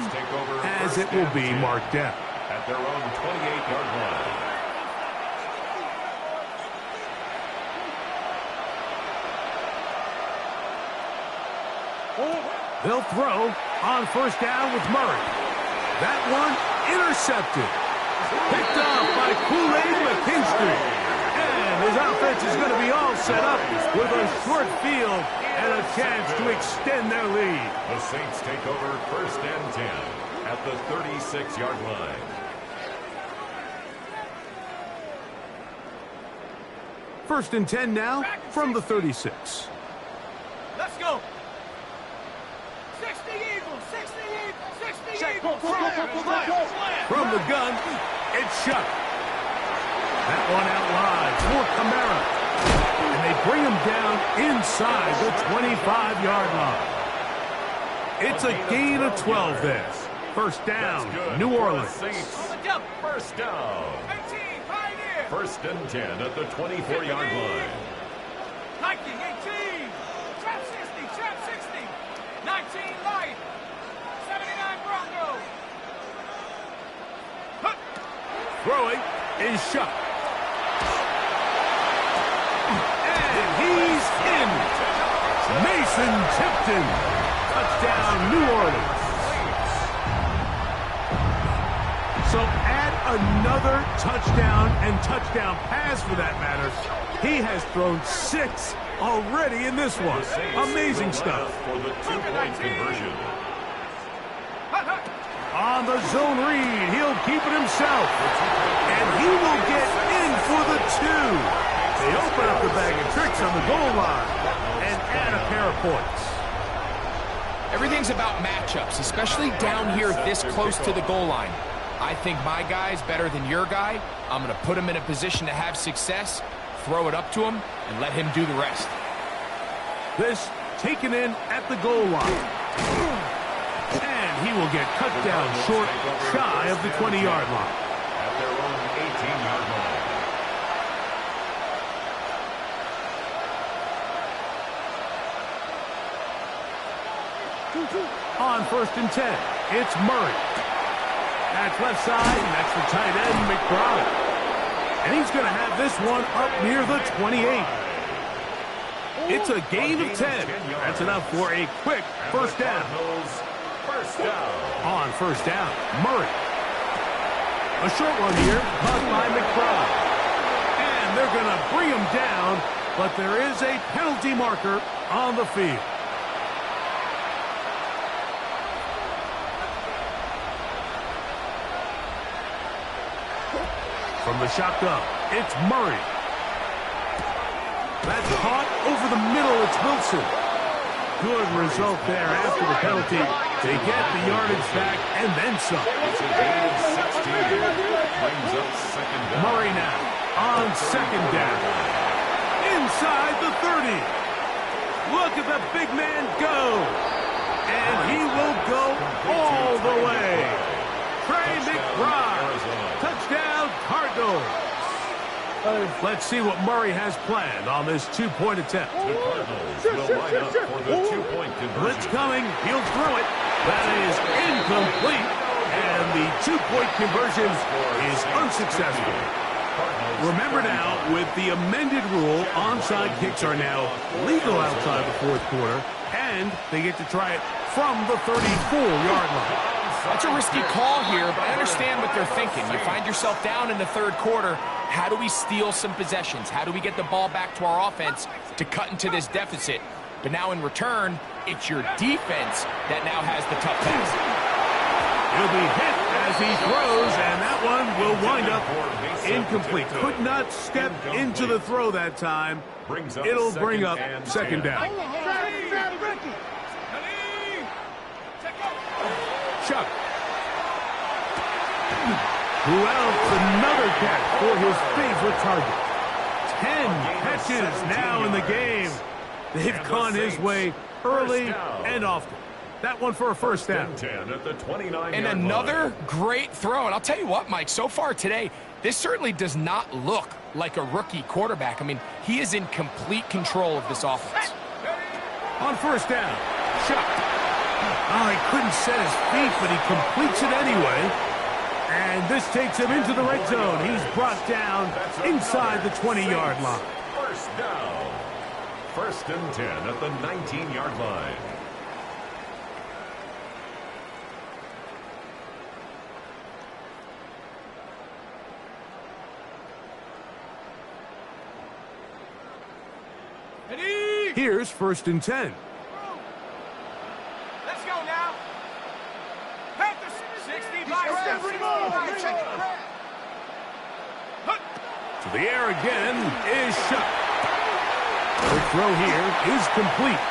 as it will be marked down. At their own 28-yard line. They'll throw on first down with Murray. That one intercepted. Picked off by Kool-Aid McKinstry. And his offense is going to be all set up with a short field and a chance to extend their lead. The Saints take over first and 10 at the 36-yard line. First and 10 now from the 36. Let's go. 60 Eagles, 60 Eagles, 60 Eagles. From the gun, it's Shuck. That one out wide for Kamara. And they bring him down inside the 25-yard line. It's a gain of 12 there. First down, New Orleans. First down. 18, Pioneer. First and 10 at the 24-yard line. Nike 18. Trap 60. 19 Light. 79 Broncos. Throwing is Shuck. And he's in. Mason Tipton. Touchdown, New Orleans. Another touchdown and touchdown pass for that matter. He has thrown 6 already in this one. Amazing stuff. For the 2-point conversion. On the zone read, he'll keep it himself. And he will get in for the 2. They open up the bag of tricks on the goal line and add a pair of points. Everything's about matchups, especially down here this close to the goal line. I think my guy's better than your guy. I'm going to put him in a position to have success, throw it up to him, and let him do the rest. This taken in at the goal line. And he will get cut down short, shy of the 20-yard line. At their own 18-yard line. On 1st and 10, it's Murray. That's left side, and that's the tight end, McBride. And he's going to have this one up near the 28. It's a gain of 10. That's enough for a quick first down. On 1st down, Murray. A short one here, caught by McBride. And they're going to bring him down, but there is a penalty marker on the field. From the shotgun, it's Murray. That's caught over the middle. It's Wilson. Good result there after the penalty. They get the yardage back and then some. It's a gain of 16. Brings up second down. Murray now on 2nd down. Inside the 30. Look at the big man go. And he will go all the way. Trey McBride. Touchdown, Cardinals. Let's see what Murray has planned on this 2-point attempt. The Cardinals will line up for the 2-point conversion. Blitz coming. He'll throw it. That is incomplete. And the 2-point conversion is unsuccessful. Remember now, with the amended rule, onside kicks are now legal outside the 4th quarter, and they get to try it from the 34-yard line. That's a risky call here, but I understand what they're thinking. You find yourself down in the 3rd quarter. How do we steal some possessions? How do we get the ball back to our offense to cut into this deficit? But now in return, it's your defense that now has the tough task. He'll be hit as he throws, and that one will wind up incomplete. Could not step into the throw that time. It'll bring up 2nd down. Chuck. Who else? Another catch for his favorite target. 10 catches now in the game. They've gone his way early and often. That one for a first down. And another great throw. And I'll tell you what, Mike, so far today, this certainly does not look like a rookie quarterback. I mean, he is in complete control of this offense. On 1st down, Chuck. Oh, he couldn't set his feet, but he completes it anyway. And this takes him into the red zone. He's brought down inside the 20-yard line. First down. 1st and 10 at the 19-yard line. Here's 1st and 10. Let's go now. Panthers 60 by 60. To the air again is Shuck. The throw here is complete.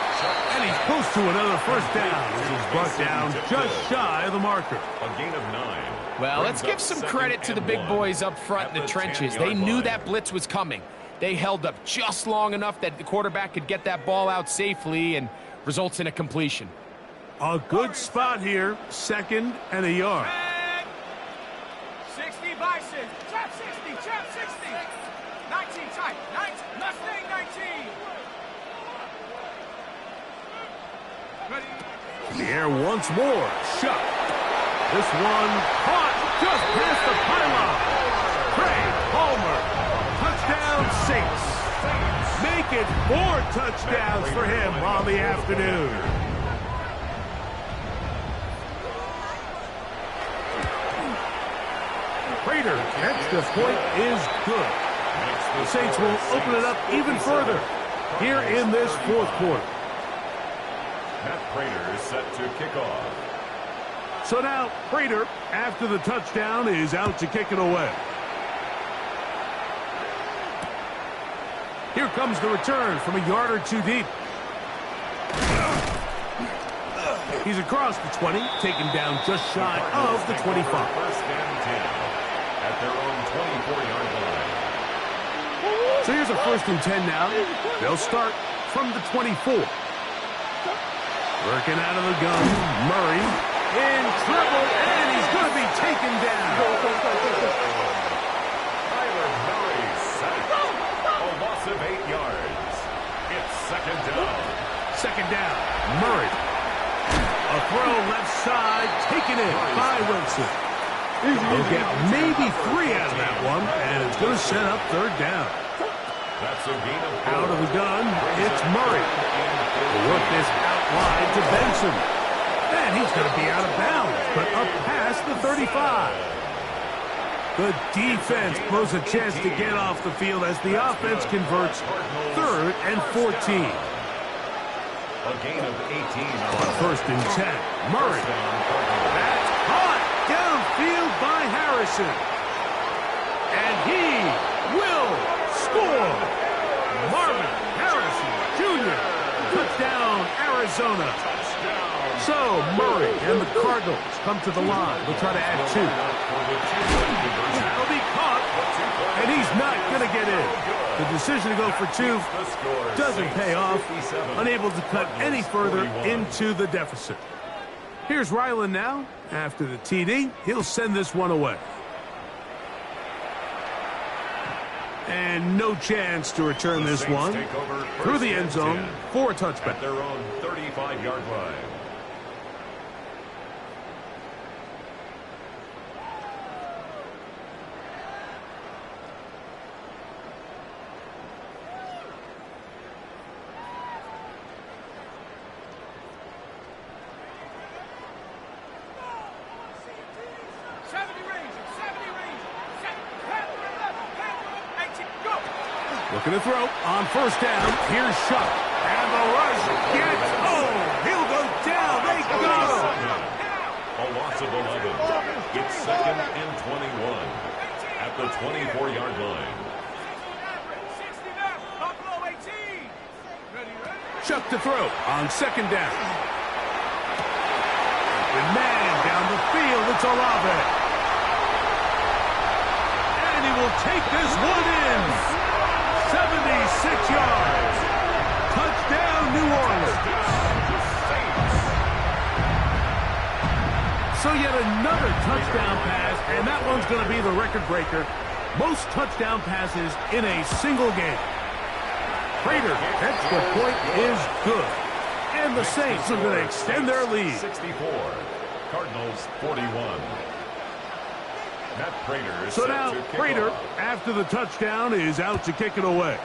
And he's close to another first down. He's brought down just shy of the marker. A gain of 9. Well, let's give some credit to the big boys up front in the trenches. They knew that blitz was coming. They held up just long enough that the quarterback could get that ball out safely and results in a completion. A good spot here. 2nd and a yard. 60 by 6. Trap 60. Trap 60. 19 tight. 19. Mustang 19. In the air once more. Shuck. This one caught just past the pylon. Craig Palmer. Touchdown Saints. Make it 4 touchdowns for him on the afternoon. Prater. Extra point is good. The Saints will open it up even further here in this fourth quarter. Matt Prater is set to kick off. So now Prater, after the touchdown, is out to kick it away. Here comes the return from a yard or two deep. He's across the 20, taken down just shy of the 25. First and 10 at their own 24-yard line. So here's a first and 10 now. They'll start from the 24. Working out of the gun. Murray in trouble, and he's going to be taken down. Kyler Murray sacked. A loss of 8 yards. It's second down. Second down. Murray. A throw left side, taken in by Wilson. They'll get maybe 3 out of that one, and it's going to set up third down. That's a gain of 4. Out of the gun, it's Murray. Will work this out wide to Benson. And he's going to be out of bounds, but up past the 35. The defense blows a chance to get off the field as the offense converts 3rd and 14. A gain of 18. On first and 10, Murray. That's caught downfield by Harrison. And he will score. Marvin Harrison Jr. Touchdown, Arizona. So Murray and the Cardinals come to the line. They'll try to add 2. He'll be caught, and he's not going to get in. The decision to go for 2 doesn't pay off. Unable to cut any further into the deficit. Here's Ryland now. After the TD, he'll send this one away. And no chance to return this one through the end zone for a touchback. At their own 35-yard line. Looking to throw on first down. Here's Shuck. And the rush gets home. He'll go down. They got him. A loss of 11. It's second and 21 at the 24-yard line. Shuck to throw on second down. The man down the field. It's Olave. And he will take this one in. 76 yards. Touchdown, New Orleans. So yet another touchdown pass, and that one's going to be the record breaker. Most touchdown passes in a single game. Prater, extra point is good. And the Saints are going to extend their lead. 64. Cardinals 41. Matt Prater is so set now to kick Prater, off. after the touchdown, is out to kick it away.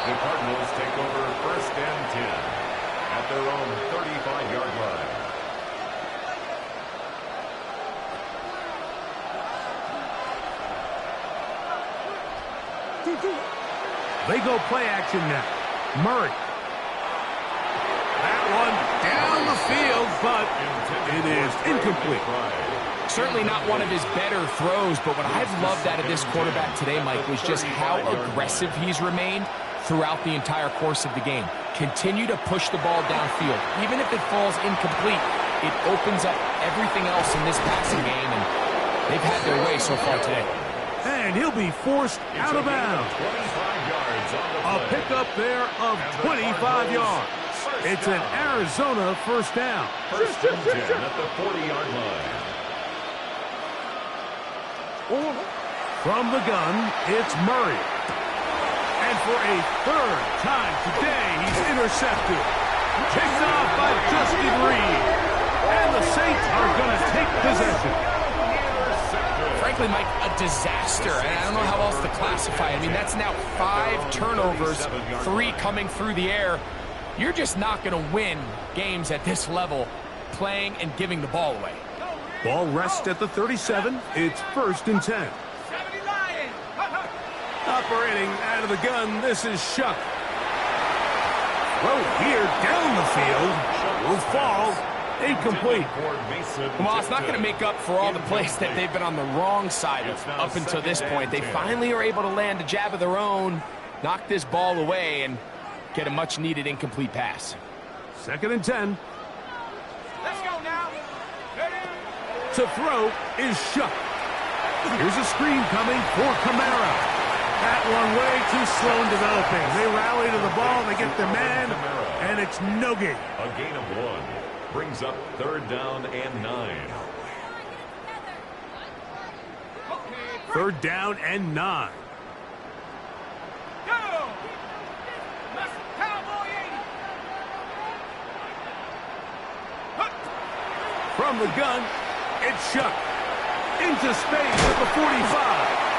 The Cardinals take over first and 10 at their own 35-yard line. They go play action now. Murray. That one down the field, but it is incomplete. Certainly not one of his better throws, but what I've loved out of this quarterback today, Mike, was just how aggressive he's remained throughout the entire course of the game. Continue to push the ball downfield. Even if it falls incomplete, it opens up everything else in this passing game, and they've had their way so far today. And he'll be forced out of bounds. A pickup there of 25 yards. It's an Arizona first down. First and 10 at the 40-yard line. From the gun, it's Murray. And for a third time today, he's intercepted. Picked off by Justin Reed. And the Saints are going to take possession. Frankly, Mike, a disaster. And I don't know how else to classify it. I mean, that's now 5 turnovers, 3 coming through the air. You're just not going to win games at this level playing and giving the ball away. Ball rests at the 37. It's 1st and 10. 70 Lions. Operating out of the gun, this is Shuck. Throw here down the field. Will fall. Incomplete. Well, it's not going to make up for all the plays that they've been on the wrong side of up until this point. They finally are able to land a jab of their own, knock this ball away, and get a much-needed incomplete pass. 2nd and 10. Let's go now. Ready? To throw is Shuck. Here's a screen coming for Kamara. That one way too slow in developing. They rally to the ball, they get their man, and it's no gain. A gain of 1 brings up 3rd down and 9. 3rd down and 9. Go. Let's Cowboy 80. From the gun, it's Shuck. Into space at the 45.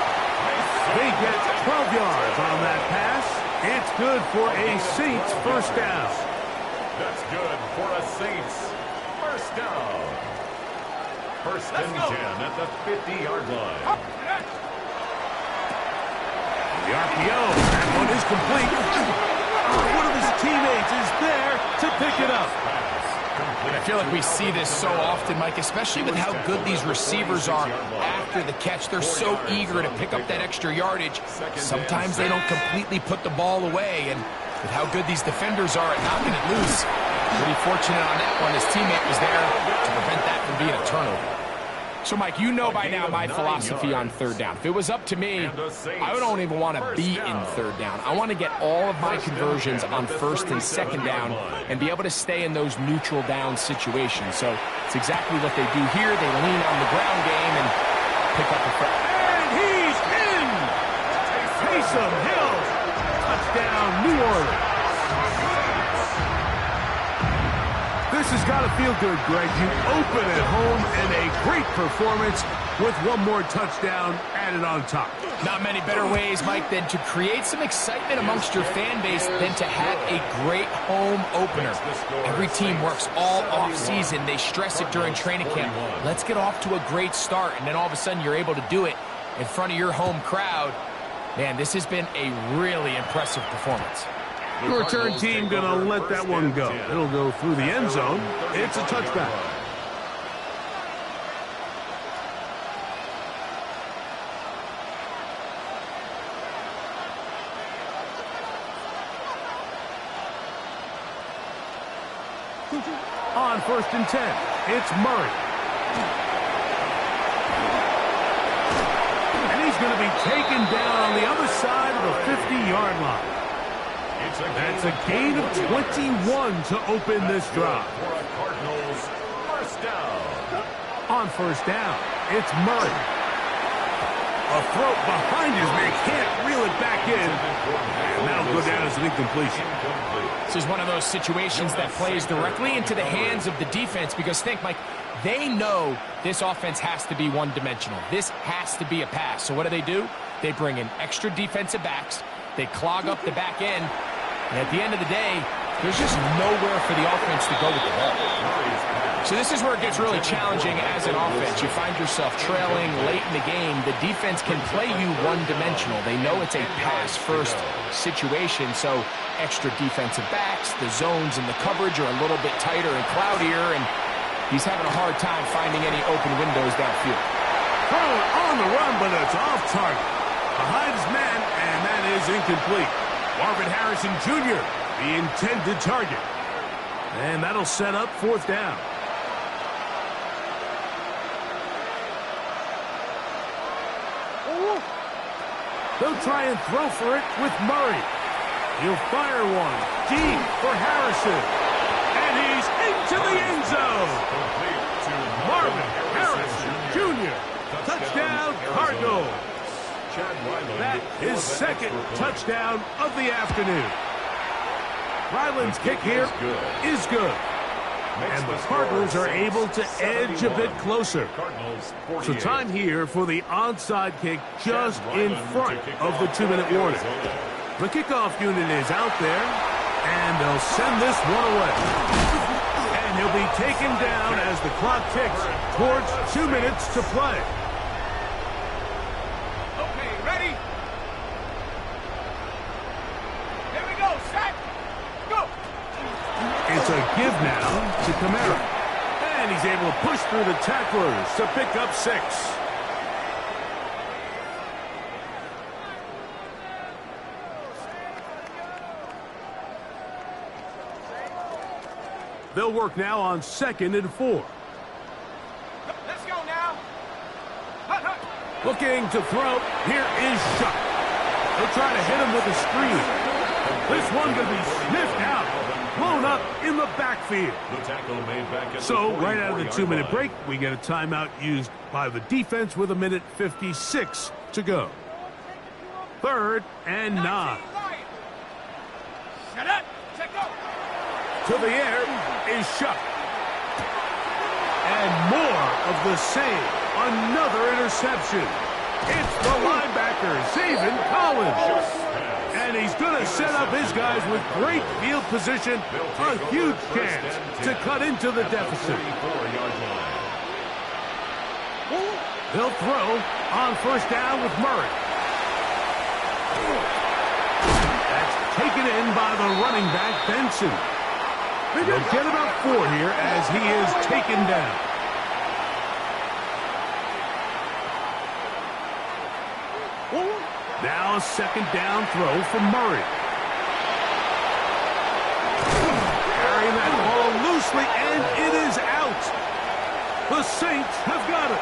They get 12 yards on that pass. It's good for a Saints 1st down. That's good for a Saints 1st down. 1st and 10 at the 50-yard line. The RPO, that one is complete. One of his teammates is there to pick it up. I feel like we see this so often, Mike, especially with how good these receivers are after the catch. They're so eager to pick up that extra yardage. Sometimes they don't completely put the ball away, and with how good these defenders are at knocking it loose, pretty fortunate on that one. His teammate was there to prevent that from being a turnover. So, Mike, you know by now my philosophy on 3rd down. If it was up to me, I don't even want to be in 3rd down. I want to get all of my conversions on 1st and 2nd down and be able to stay in those neutral down situations. So it's exactly what they do here. They lean on the ground game and pick up the first. And he's in! Taysom Hill, touchdown, New Orleans. This has got to feel good, Greg. You open at home and a great performance with one more touchdown added on top. Not many better ways, Mike, than to create some excitement amongst your fan base than to have a great home opener. Every team works all off-season. They stress it during training camp. Let's get off to a great start, and then all of a sudden you're able to do it in front of your home crowd. Man, this has been a really impressive performance. The return team going to let that one go. It'll go through the end zone. It's a touchback. On 1st and 10, it's Murray. And he's going to be taken down on the other side of the 50-yard line. That's a gain of 21 to open this drive. For a Cardinals 1st down. On 1st down, it's Murray. A throw behind his man, can't reel it back in. And that'll go down as an incompletion. This is one of those situations that plays directly into the hands of the defense because think, Mike, they know this offense has to be one-dimensional. This has to be a pass. So what do? They bring in extra defensive backs. They clog up the back end. And at the end of the day, there's just nowhere for the offense to go with the ball. So this is where it gets really challenging as an offense. You find yourself trailing late in the game. The defense can play you one-dimensional. They know it's a pass-first situation, so extra defensive backs, the zones and the coverage are a little bit tighter and cloudier, and he's having a hard time finding any open windows downfield. Thrown on the run, but it's off target. Behind his man, and that is incomplete. Marvin Harrison Jr., the intended target. And that'll set up 4th down. They'll try and throw for it with Murray. He'll fire one deep for Harrison. And he's into the end zone. Marvin Harrison Jr. Touchdown, Cardinals. That is 2nd touchdown of the afternoon. Ryland's kick here is good. And the Cardinals are able to edge a bit closer. So time here for the onside kick just in front of the 2-minute warning. The kickoff unit is out there, and they'll send this one away. And And he'll be taken down as the clock ticks towards 2 minutes to play. Okay, ready? Here we go, set, go! It's a give now to Kamara. And he's able to push through the tacklers to pick up 6. They'll work now on 2nd and 4. Let's go now. Hut, hut. Looking to throw. Here is Shuck. They'll try to hit him with a screen. This one going to be sniffed out. Blown up in the backfield. The tackle made back at So, the right out of the 44-yard 2-minute line. break, we get a timeout used by the defense with 1:56 to go. 3rd and 9. Lion. Set up, check go. To the air is Shuck. And more of the same. Another interception. It's the linebacker, Zayvon Collins. And he's going to set up his guys with great field position. A huge chance to cut into the deficit. 34-yard line. They'll throw on 1st down with Murray. That's taken in by the running back, Benson. They'll get about 4 here as he is taken down. Now a 2nd down throw from Murray. Carrying that ball loosely, and it is out. The Saints have got it.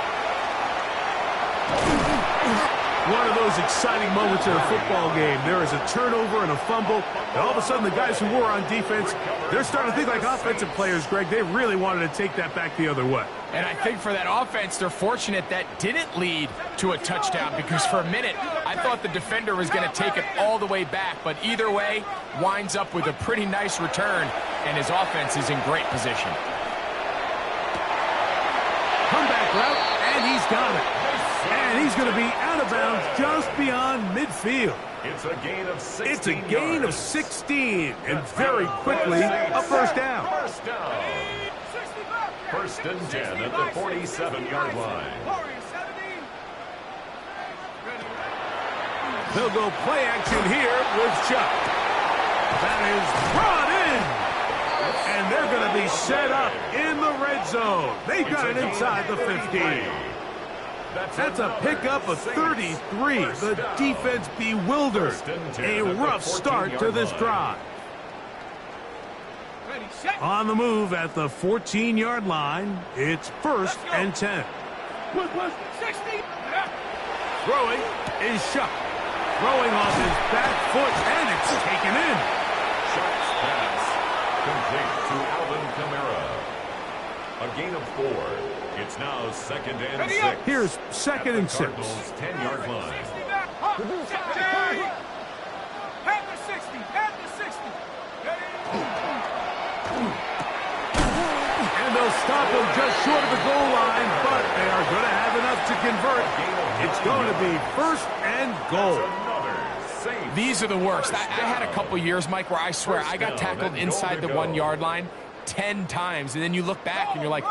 One of those exciting moments in a football game. There is a turnover and a fumble, and all of a sudden the guys who were on defense, they're starting to think like offensive players, Greg. They really wanted to take that back the other way. And I think for that offense, they're fortunate that didn't lead to a touchdown, because for a minute, I thought the defender was going to take it all the way back. But either way, winds up with a pretty nice return, and his offense is in great position. Comeback route, and he's got it. And he's going to be out of bounds just beyond midfield. It's a gain of 16 It's a gain of 16, and very quickly a 1st down. First down. 1st and 10 at the 47-yard line. They'll go play action here with Chuck. That is brought in. And they're going to be set up in the red zone. They've got it inside the 15. That's a pickup of 33. The defense bewildered. A rough start to this drive. On the move at the 14-yard line, it's 1st and 10. 60. Throwing is Shuck. Throwing off his back foot, and it's taken in. Shuck's pass complete to Alvin Kamara. A gain of 4. It's now 2nd and 6. Here's 2nd and 6. Cardinals' 10-yard line. At the 60. At the 60. And they'll stop him just short of the goal line, but they are going to have enough to convert. It's going to be 1st and goal. These are the worst. I had a couple years, Mike, where I swear I got tackled inside the 1-yard line 10 times, and then you look back and you're like,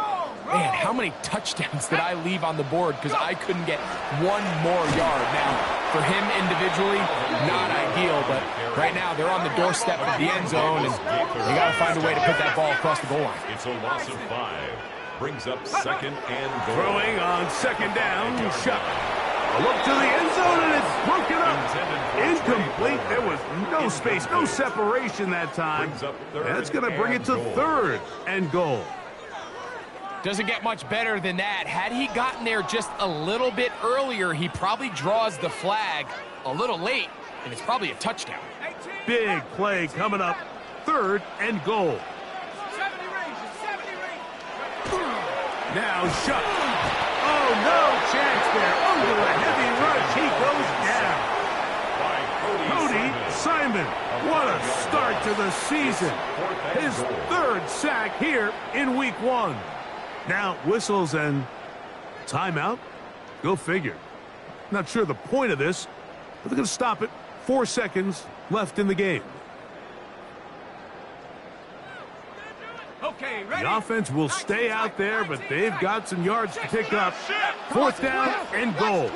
man, how many touchdowns did I leave on the board because I couldn't get one more yard? Now, for him individually, not ideal, but right now they're on the doorstep of the end zone, and they got to find a way to put that ball across the goal line. It's a loss of 5. Brings up 2nd and goal. Throwing on 2nd down, Shuck. A look to the end zone, and it's broken up. Incomplete. There was no space, no separation that time. That's going to bring it to 3rd and goal. Doesn't get much better than that. Had he gotten there just a little bit earlier, he probably draws the flag a little late, and it's probably a touchdown. Big play coming up. 3rd and goal. 70 ranges. 70 ranges. Now Shuck. Oh, no chance there. Under a heavy rush, he goes down. Cody Simon. What a start to the season. His 3rd sack here in week 1. Now whistles and timeout. Go figure. Not sure the point of this, but they're going to stop it. 4 seconds left in the game. Okay, The offense will stay out there, but they've got some yards to pick up. Fourth down and goal.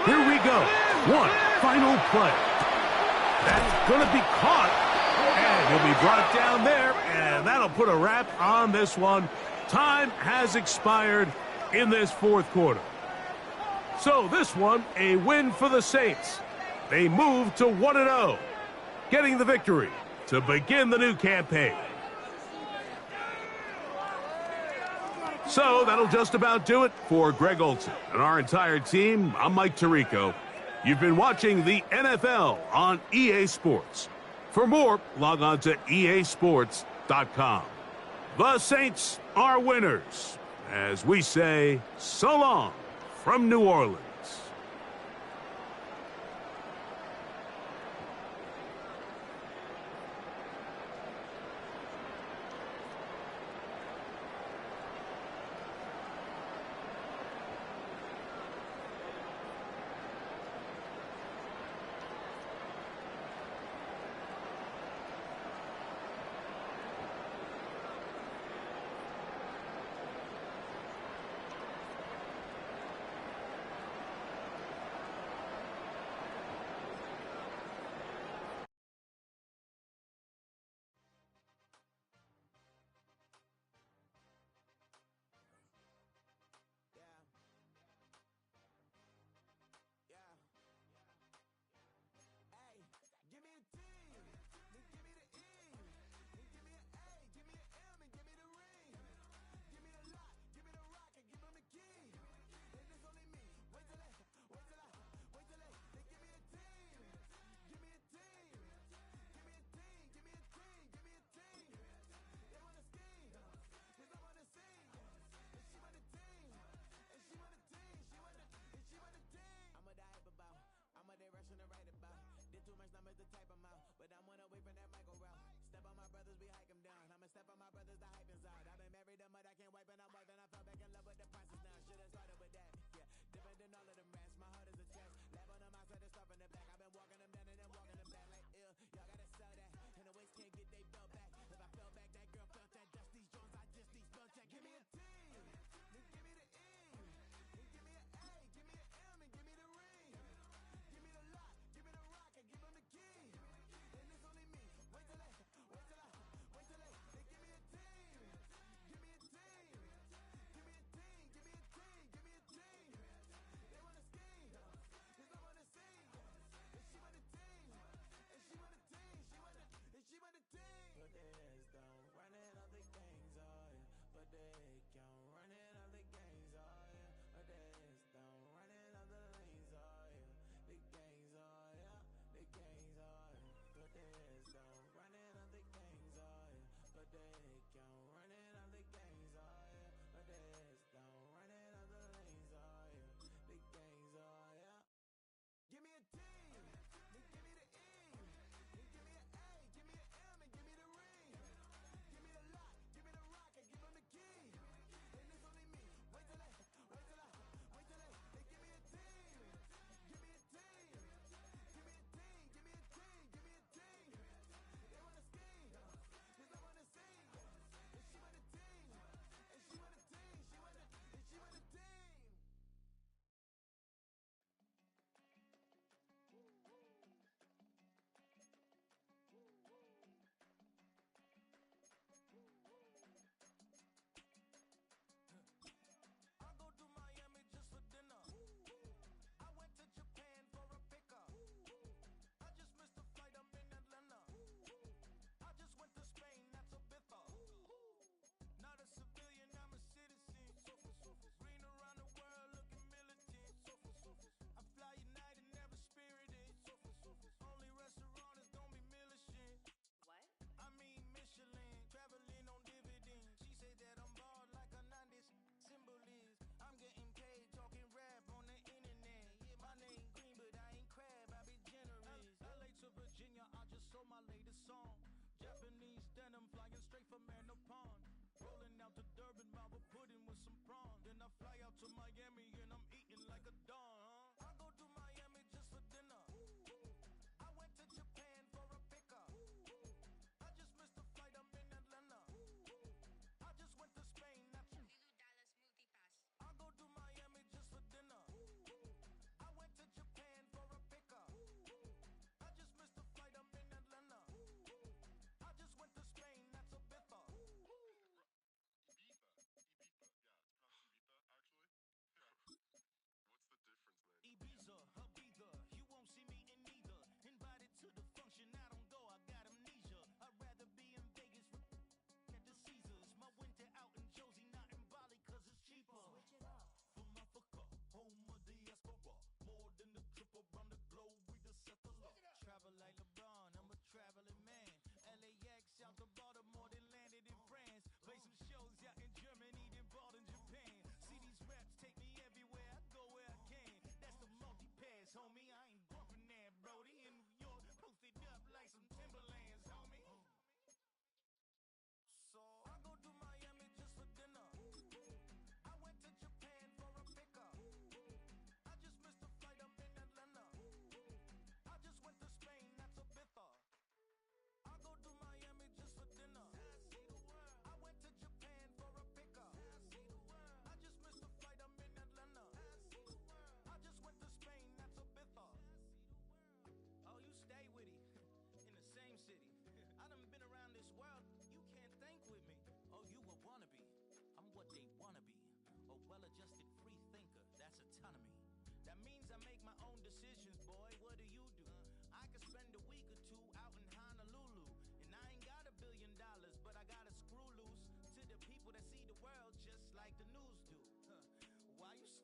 Here we go. One final play. That's going to be caught. And he'll be brought down there, and that'll put a wrap on this one. Time has expired in this fourth quarter. So this one, a win for the Saints. They move to 1-0, getting the victory to begin the new campaign. So that'll just about do it for Greg Olson and our entire team. I'm Mike Tirico. You've been watching the NFL on EA Sports. For more, log on to easports.com. The Saints are winners, as we say so long from New Orleans.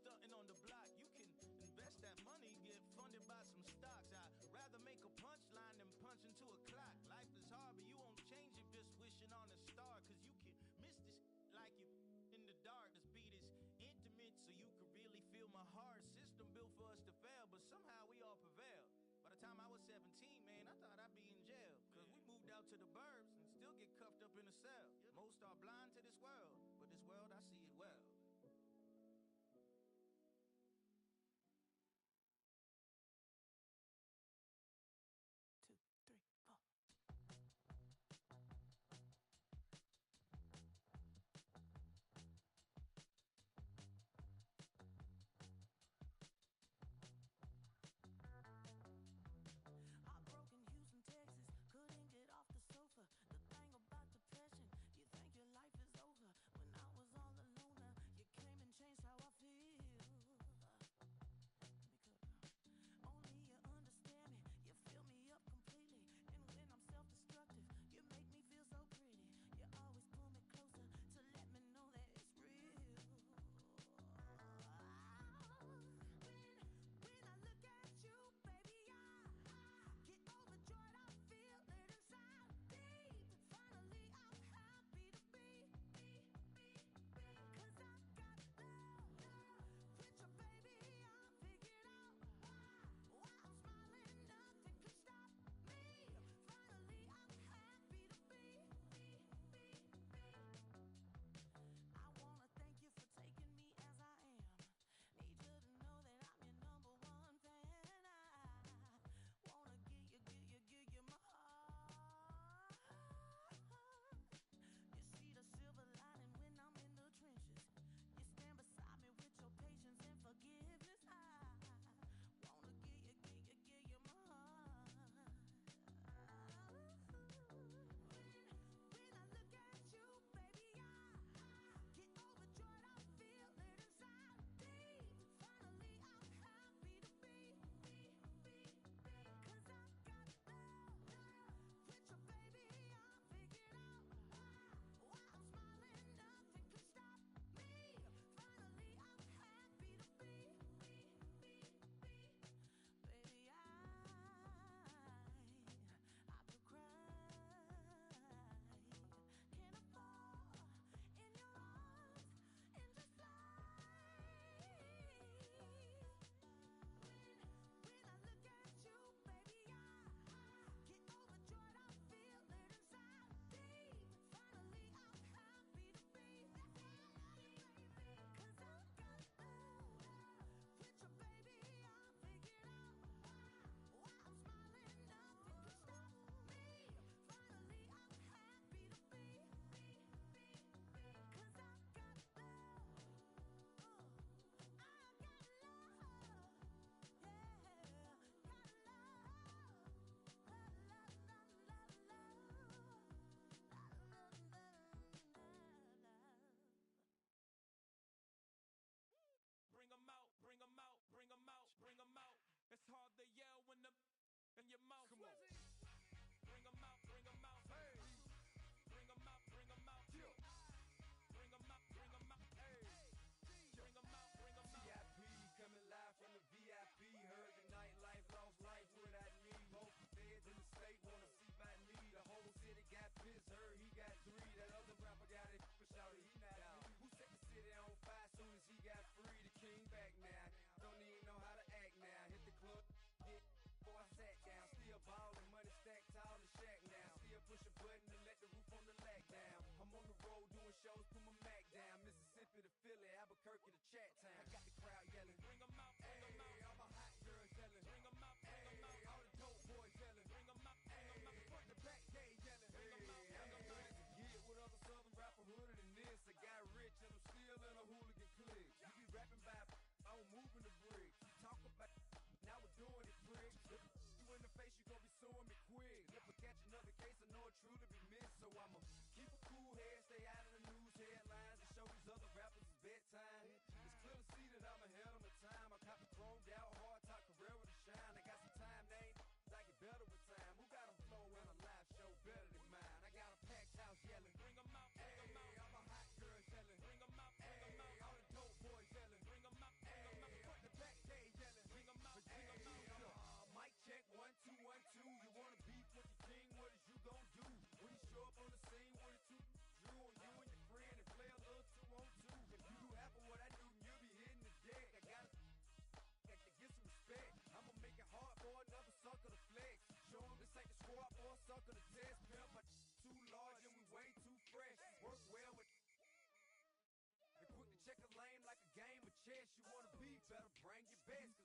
stunting on the block. You can invest that money, get funded by some stocks. I'd rather make a punchline than punch into a clock. Life is hard, but you won't change if just wishing on a star. Cause you can miss this like you in the dark. This beat is intimate, so you can really feel my heart. System built for us to fail, but somehow we all prevail. By the time I was 17, man, I thought I'd be in jail. Cause we moved out to the burbs and still get cuffed up in a cell. Most are blind to this world, but this world, I see it well. Two, three, four. Heartbroken Houston, Texas, couldn't get off the sofa. The thing about depression, you think your life is over. When I was all alone, you came and changed how I feel. Let me cook. Only you understand me, you fill me up completely. And when I'm self-destructive, you make me feel so pretty. You always pull me closer to let me know that it's real. When I look at you, baby, I get overjoyed. I feel it inside deep. Finally, I'm happy to be. Cause I got love with your baby. I figured out why I'm smiling. Nothing could stop me. Finally, I'm happy to be. I wanna thank you for taking me as I am. Need you to know that I'm your number one fan. I wanna give you my heart. You see the silver lining when I'm in the trenches. You stand beside me with your patience and forgiveness. I wanna give you my heart. When I look at you, baby, I get overjoyed. I feel it inside deep. Finally, I'm happy to be. Cause I got love with your baby. I figured out why I'm smiling. Nothing could stop me. Finally, I'm happy to be. Baby, I could cry. Can I fall in your arms and just fly? When I look at you, baby, I get overjoyed. I feel it inside deep. Finally, I'm happy to be. Cause I got love with your baby. I figured out why I'm smiling. Nothing could stop me. Finally, I'm happy to be. Cause I got love. I got love. Yeah, got love. Bring 'em out, bring 'em out, bring 'em out, bring 'em out. It's hard to yell when the in your mouth. Come on. Bring 'em out, bring 'em out. Hey. Bring 'em out, bring 'em out. Yeah. Bring 'em out, bring 'em out. Hey. Bring 'em out, bring 'em out. VIP coming live from the VIP. Heard the nightlife, lost life without me. Both feds in the state wanna see by me. The whole city got pissed, heard he got 3. That other rapper got it, but shouted he not out. Who set the city on fire soon as he got free? The king back now, don't even know how to act now. Hit the club, hit before I sat down. Still ballin', money stacked tall in the shack now. Still push a button and let the roof on the lag down. I'm on the road doing shows, put my Mac down. Mississippi to Philly, Albuquerque to Chat Town. I got the crowd yelling, Bring 'em out, bring 'em out. hey, all my hot girls yelling, Bring 'em out, bring 'em hey, out. all the dope boys yelling, Bring 'em out, bring 'em out. hey, front to back gay yelling, Bring 'em out, hey, bring 'em out. to get with other southern rapper hooded than this. I got rich and I'm still in a hooligan clique. You be rapping by, I'm moving the bricks. You talk about, now we're doing it quick. If you in the face, you gon' be suing me quick. If I catch another case, I know it truly be missed. So I'ma keep a cool head, stay out of the news headlines, and show these other rappers it's bedtime. It's clear to see Work well with and quick to check a lane like a game of chess. You wanna be better, bring your best.